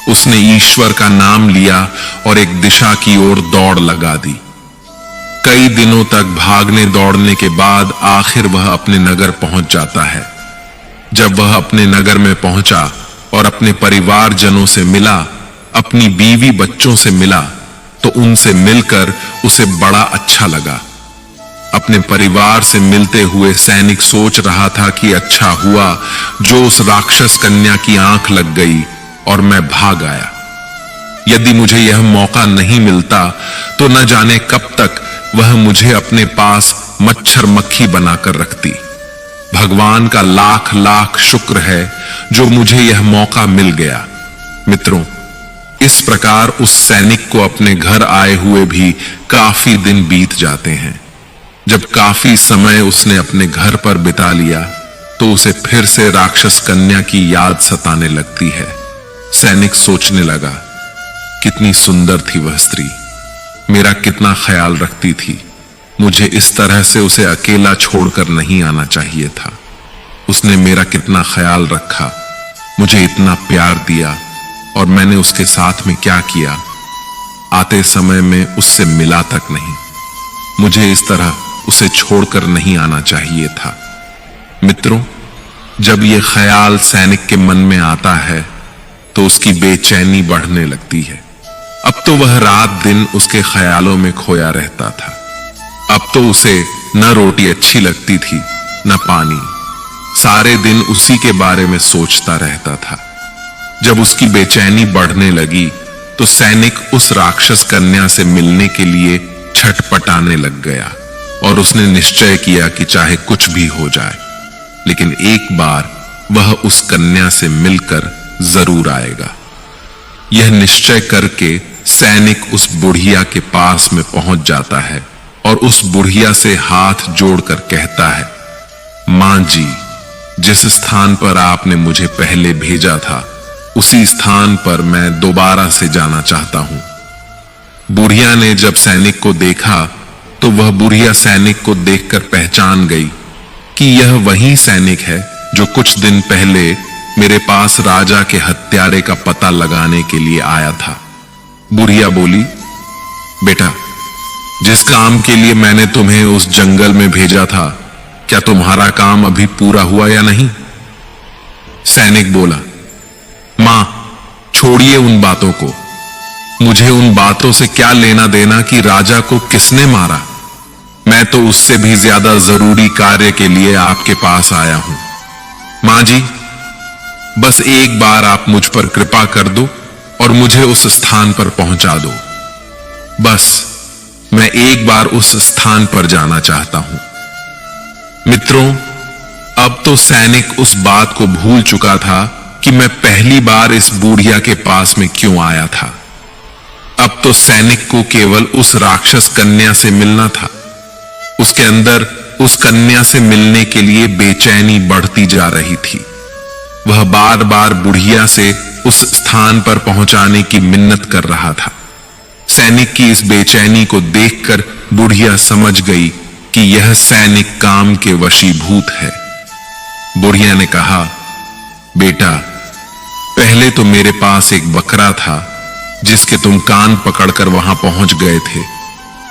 उसने ईश्वर का नाम लिया और एक दिशा की ओर दौड़ लगा दी। कई दिनों तक भागने दौड़ने के बाद आखिर वह अपने नगर पहुंच जाता है। जब वह अपने नगर में पहुंचा और अपने परिवारजनों से मिला, अपनी बीवी बच्चों से मिला, तो उनसे मिलकर उसे बड़ा अच्छा लगा। अपने परिवार से मिलते हुए सैनिक सोच रहा था कि अच्छा हुआ जो उस राक्षस कन्या की आंख लग गई और मैं भाग आया। यदि मुझे यह मौका नहीं मिलता तो न जाने कब तक वह मुझे अपने पास मच्छर मक्खी बनाकर रखती। भगवान का लाख लाख शुक्र है जो मुझे यह मौका मिल गया। मित्रों, इस प्रकार उस सैनिक को अपने घर आए हुए भी काफी दिन बीत जाते हैं। जब काफी समय उसने अपने घर पर बिता लिया तो उसे फिर से राक्षस कन्या की याद सताने लगती है। सैनिक सोचने लगा, कितनी सुंदर थी वह स्त्री, मेरा कितना ख्याल रखती थी। मुझे इस तरह से उसे अकेला छोड़कर नहीं आना चाहिए था। उसने मेरा कितना ख्याल रखा, मुझे इतना प्यार दिया, और मैंने उसके साथ में क्या किया? आते समय में उससे मिला तक नहीं। मुझे इस तरह उसे छोड़कर नहीं आना चाहिए था। मित्रों, जब यह ख्याल सैनिक के मन में आता है तो उसकी बेचैनी बढ़ने लगती है। अब तो वह रात दिन उसके ख्यालों में खोया रहता था। अब तो उसे न रोटी अच्छी लगती थी न पानी। सारे दिन उसी के बारे में सोचता रहता था। जब उसकी बेचैनी बढ़ने लगी तो सैनिक उस राक्षस कन्या से मिलने के लिए छटपटाने लग गया और उसने निश्चय किया कि चाहे कुछ भी हो जाए, लेकिन एक बार वह उस कन्या से मिलकर जरूर आएगा। यह निश्चय करके सैनिक उस बुढ़िया के पास में पहुंच जाता है और उस बुढ़िया से हाथ जोड़कर कहता है, मां जी, जिस स्थान पर आपने मुझे पहले भेजा था उसी स्थान पर मैं दोबारा से जाना चाहता हूं। बुढ़िया ने जब सैनिक को देखा तो वह बुढ़िया सैनिक को देखकर पहचान गई कि यह वही सैनिक है जो कुछ दिन पहले मेरे पास राजा के हत्यारे का पता लगाने के लिए आया था। बुढ़िया बोली, बेटा, जिस काम के लिए मैंने तुम्हें उस जंगल में भेजा था, क्या तुम्हारा काम अभी पूरा हुआ या नहीं? सैनिक बोला, मां, छोड़िए उन बातों को। मुझे उन बातों से क्या लेना देना कि राजा को किसने मारा। मैं तो उससे भी ज्यादा जरूरी कार्य के लिए आपके पास आया हूं। मां जी, बस एक बार आप मुझ पर कृपा कर दो और मुझे उस स्थान पर पहुंचा दो। बस मैं एक बार उस स्थान पर जाना चाहता हूं। मित्रों, अब तो सैनिक उस बात को भूल चुका था कि मैं पहली बार इस बुढ़िया के पास में क्यों आया था। अब तो सैनिक को केवल उस राक्षस कन्या से मिलना था। उसके अंदर उस कन्या से मिलने के लिए बेचैनी बढ़ती जा रही थी। वह बार बार बुढ़िया से उस स्थान पर पहुंचाने की मिन्नत कर रहा था। सैनिक की इस बेचैनी को देखकर बुढ़िया समझ गई कि यह सैनिक काम के वशीभूत है। बुढ़िया ने कहा, बेटा, पहले तो मेरे पास एक बकरा था जिसके तुम कान पकड़कर वहां पहुंच गए थे,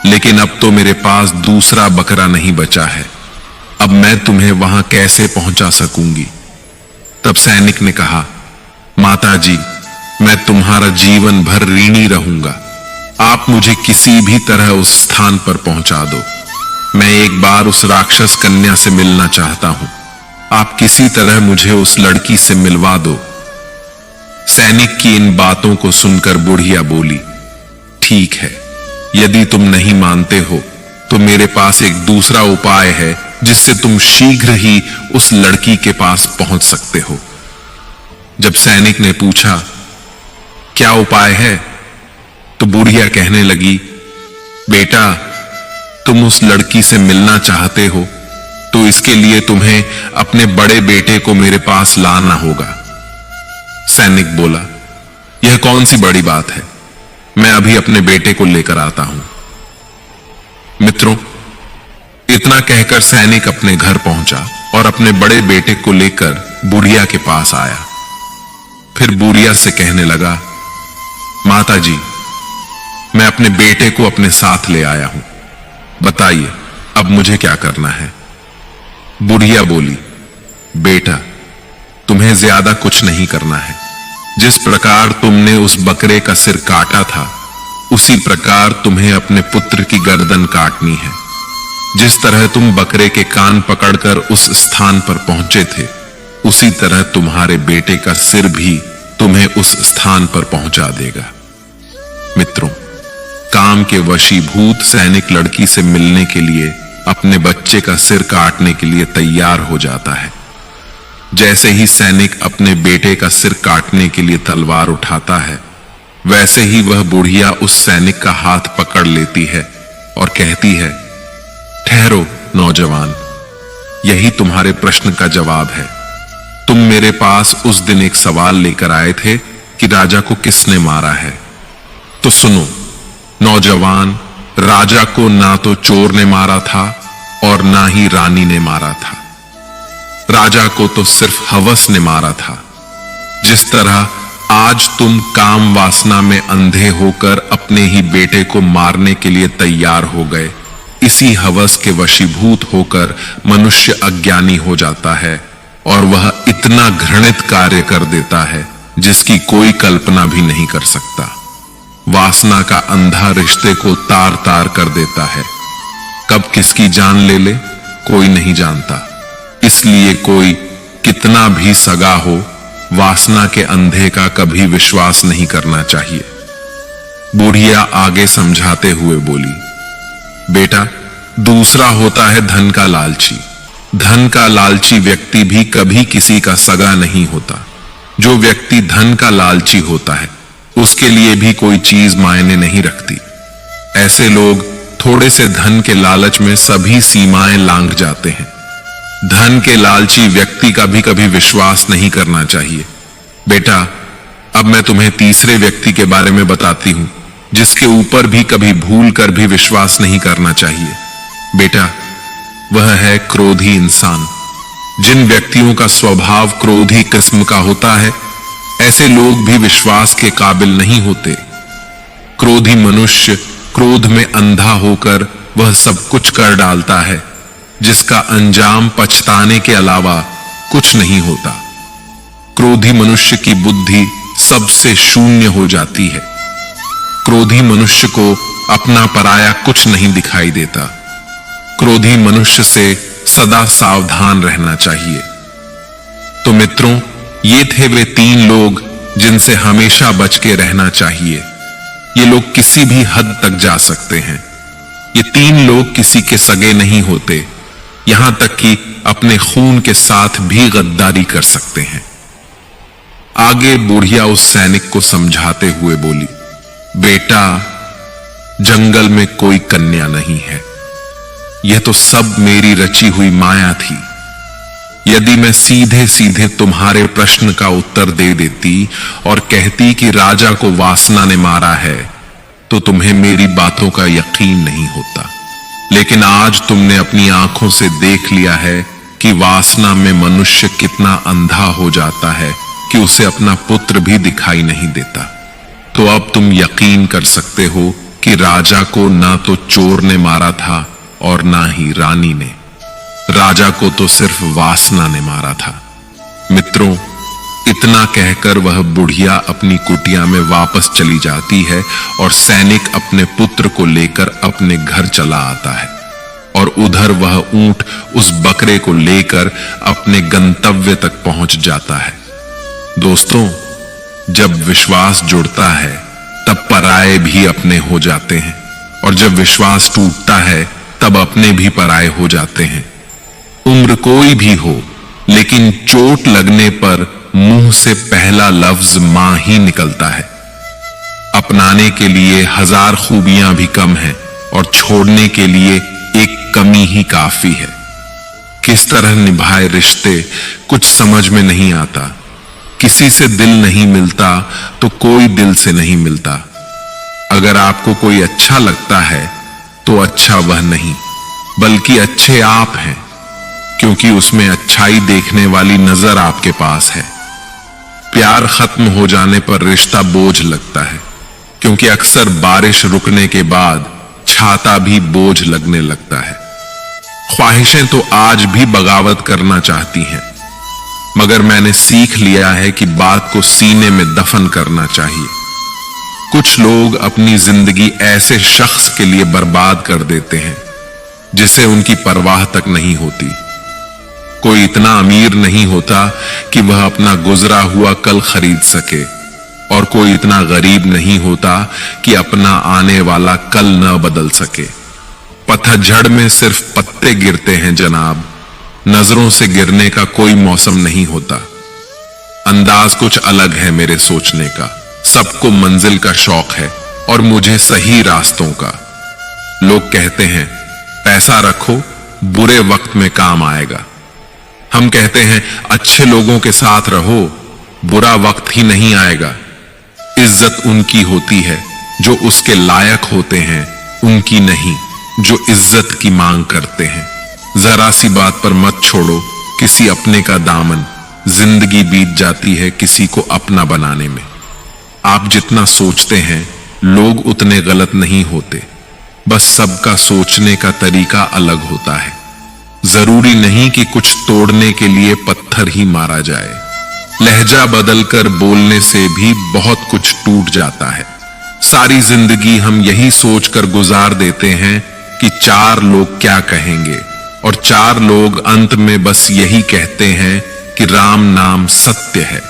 लेकिन अब तो मेरे पास दूसरा बकरा नहीं बचा है। अब मैं तुम्हें वहां कैसे पहुंचा सकूंगी? तब सैनिक ने कहा, माता जी, मैं तुम्हारा जीवन भर ऋणी रहूंगा। आप मुझे किसी भी तरह उस स्थान पर पहुंचा दो। मैं एक बार उस राक्षस कन्या से मिलना चाहता हूं। आप किसी तरह मुझे उस लड़की से मिलवा दो। सैनिक की इन बातों को सुनकर बुढ़िया बोली, ठीक है, यदि तुम नहीं मानते हो तो मेरे पास एक दूसरा उपाय है जिससे तुम शीघ्र ही उस लड़की के पास पहुंच सकते हो। जब सैनिक ने पूछा, क्या उपाय है, तो बुढ़िया कहने लगी, बेटा, तुम उस लड़की से मिलना चाहते हो तो इसके लिए तुम्हें अपने बड़े बेटे को मेरे पास लाना होगा। सैनिक बोला, यह कौन सी बड़ी बात है, मैं अभी अपने बेटे को लेकर आता हूं। मित्रों, इतना कहकर सैनिक अपने घर पहुंचा और अपने बड़े बेटे को लेकर बुढ़िया के पास आया। फिर बुढ़िया से कहने लगा, माता जी, मैं अपने बेटे को अपने साथ ले आया हूं, बताइए अब मुझे क्या करना है। बुढ़िया बोली, बेटा, तुम्हें ज्यादा कुछ नहीं करना है। जिस प्रकार तुमने उस बकरे का सिर काटा था, उसी प्रकार तुम्हें अपने पुत्र की गर्दन काटनी है। जिस तरह तुम बकरे के कान पकड़कर उस स्थान पर पहुंचे थे, उसी तरह तुम्हारे बेटे का सिर भी तुम्हें उस स्थान पर पहुंचा देगा। मित्रों, काम के वशीभूत सैनिक लड़की से मिलने के लिए अपने बच्चे का सिर काटने के लिए तैयार हो जाता है। जैसे ही सैनिक अपने बेटे का सिर काटने के लिए तलवार उठाता है, वैसे ही वह बुढ़िया उस सैनिक का हाथ पकड़ लेती है और कहती है, ठहरो नौजवान, यही तुम्हारे प्रश्न का जवाब है। तुम मेरे पास उस दिन एक सवाल लेकर आए थे कि राजा को किसने मारा है। तो सुनो नौजवान, राजा को ना तो चोर ने मारा था और ना ही रानी ने मारा था। राजा को तो सिर्फ हवस ने मारा था। जिस तरह आज तुम काम वासना में अंधे होकर अपने ही बेटे को मारने के लिए तैयार हो गए, इसी हवस के वशीभूत होकर मनुष्य अज्ञानी हो जाता है और वह इतना घृणित कार्य कर देता है जिसकी कोई कल्पना भी नहीं कर सकता। वासना का अंधा रिश्ते को तार तार कर देता है। कब किसकी जान ले ले कोई नहीं जानता। इसलिए कोई कितना भी सगा हो, वासना के अंधे का कभी विश्वास नहीं करना चाहिए। बुढ़िया आगे समझाते हुए बोली, बेटा, दूसरा होता है धन का लालची। धन का लालची व्यक्ति भी कभी किसी का सगा नहीं होता। जो व्यक्ति धन का लालची होता है, उसके लिए भी कोई चीज मायने नहीं रखती। ऐसे लोग थोड़े से धन के लालच में सभी सीमाएं लांघ जाते हैं। धन के लालची व्यक्ति का भी कभी विश्वास नहीं करना चाहिए। बेटा, अब मैं तुम्हें तीसरे व्यक्ति के बारे में बताती हूं, जिसके ऊपर भी कभी भूल कर भी विश्वास नहीं करना चाहिए। बेटा, वह है क्रोधी इंसान। जिन व्यक्तियों का स्वभाव क्रोधी किस्म का होता है, ऐसे लोग भी विश्वास के काबिल नहीं होते। क्रोधी मनुष्य क्रोध में अंधा होकर वह सब कुछ कर डालता है जिसका अंजाम पछताने के अलावा कुछ नहीं होता। क्रोधी मनुष्य की बुद्धि सबसे शून्य हो जाती है। क्रोधी मनुष्य को अपना पराया कुछ नहीं दिखाई देता। क्रोधी मनुष्य से सदा सावधान रहना चाहिए। तो मित्रों, ये थे वे 3 लोग जिनसे हमेशा बच के रहना चाहिए। ये लोग किसी भी हद तक जा सकते हैं। ये 3 लोग किसी के सगे नहीं होते, यहां तक कि अपने खून के साथ भी गद्दारी कर सकते हैं। आगे बुढ़िया उस सैनिक को समझाते हुए बोली, बेटा, जंगल में कोई कन्या नहीं है। यह तो सब मेरी रची हुई माया थी। यदि मैं सीधे सीधे तुम्हारे प्रश्न का उत्तर दे देती और कहती कि राजा को वासना ने मारा है, तो तुम्हें मेरी बातों का यकीन नहीं होता। लेकिन आज तुमने अपनी आंखों से देख लिया है कि वासना में मनुष्य कितना अंधा हो जाता है कि उसे अपना पुत्र भी दिखाई नहीं देता। तो अब तुम यकीन कर सकते हो कि राजा को ना तो चोर ने मारा था और ना ही रानी ने। राजा को तो सिर्फ वासना ने मारा था। मित्रों, इतना कहकर वह बुढ़िया अपनी कुटिया में वापस चली जाती है और सैनिक अपने पुत्र को लेकर अपने घर चला आता है और उधर वह ऊंट उस बकरे को लेकर अपने गंतव्य तक पहुंच जाता है। दोस्तों, जब विश्वास जुड़ता है तब पराये भी अपने हो जाते हैं, और जब विश्वास टूटता है तब अपने भी पराये हो जाते हैं। उम्र कोई भी हो, लेकिन चोट लगने पर मुंह से पहला लफ्ज मां ही निकलता है। अपनाने के लिए 1000 खूबियां भी कम हैं और छोड़ने के लिए एक कमी ही काफी है। किस तरह निभाए रिश्ते कुछ समझ में नहीं आता। किसी से दिल नहीं मिलता तो कोई दिल से नहीं मिलता। अगर आपको कोई अच्छा लगता है तो अच्छा वह नहीं, बल्कि अच्छे आप हैं, क्योंकि उसमें अच्छाई देखने वाली नजर आपके पास है। प्यार खत्म हो जाने पर रिश्ता बोझ लगता है, क्योंकि अक्सर बारिश रुकने के बाद छाता भी बोझ लगने लगता है। ख्वाहिशें तो आज भी बगावत करना चाहती हैं, मगर मैंने सीख लिया है कि बात को सीने में दफन करना चाहिए। कुछ लोग अपनी जिंदगी ऐसे शख्स के लिए बर्बाद कर देते हैं जिसे उनकी परवाह तक नहीं होती। कोई इतना अमीर नहीं होता कि वह अपना गुजरा हुआ कल खरीद सके, और कोई इतना गरीब नहीं होता कि अपना आने वाला कल न बदल सके। पतझड़ में सिर्फ पत्ते गिरते हैं जनाब, नजरों से गिरने का कोई मौसम नहीं होता। अंदाज कुछ अलग है मेरे सोचने का। सबको मंजिल का शौक है और मुझे सही रास्तों का। लोग कहते हैं पैसा रखो, बुरे वक्त में काम आएगा। हम कहते हैं अच्छे लोगों के साथ रहो, बुरा वक्त ही नहीं आएगा। इज्जत उनकी होती है जो उसके लायक होते हैं, उनकी नहीं जो इज्जत की मांग करते हैं। जरा सी बात पर मत छोड़ो किसी अपने का दामन, जिंदगी बीत जाती है किसी को अपना बनाने में। आप जितना सोचते हैं लोग उतने गलत नहीं होते, बस सबका सोचने का तरीका अलग होता है। जरूरी नहीं कि कुछ तोड़ने के लिए पत्थर ही मारा जाए। लहजा बदलकर बोलने से भी बहुत कुछ टूट जाता है। सारी जिंदगी हम यही सोचकर गुजार देते हैं कि 4 लोग क्या कहेंगे, और 4 लोग अंत में बस यही कहते हैं कि राम नाम सत्य है।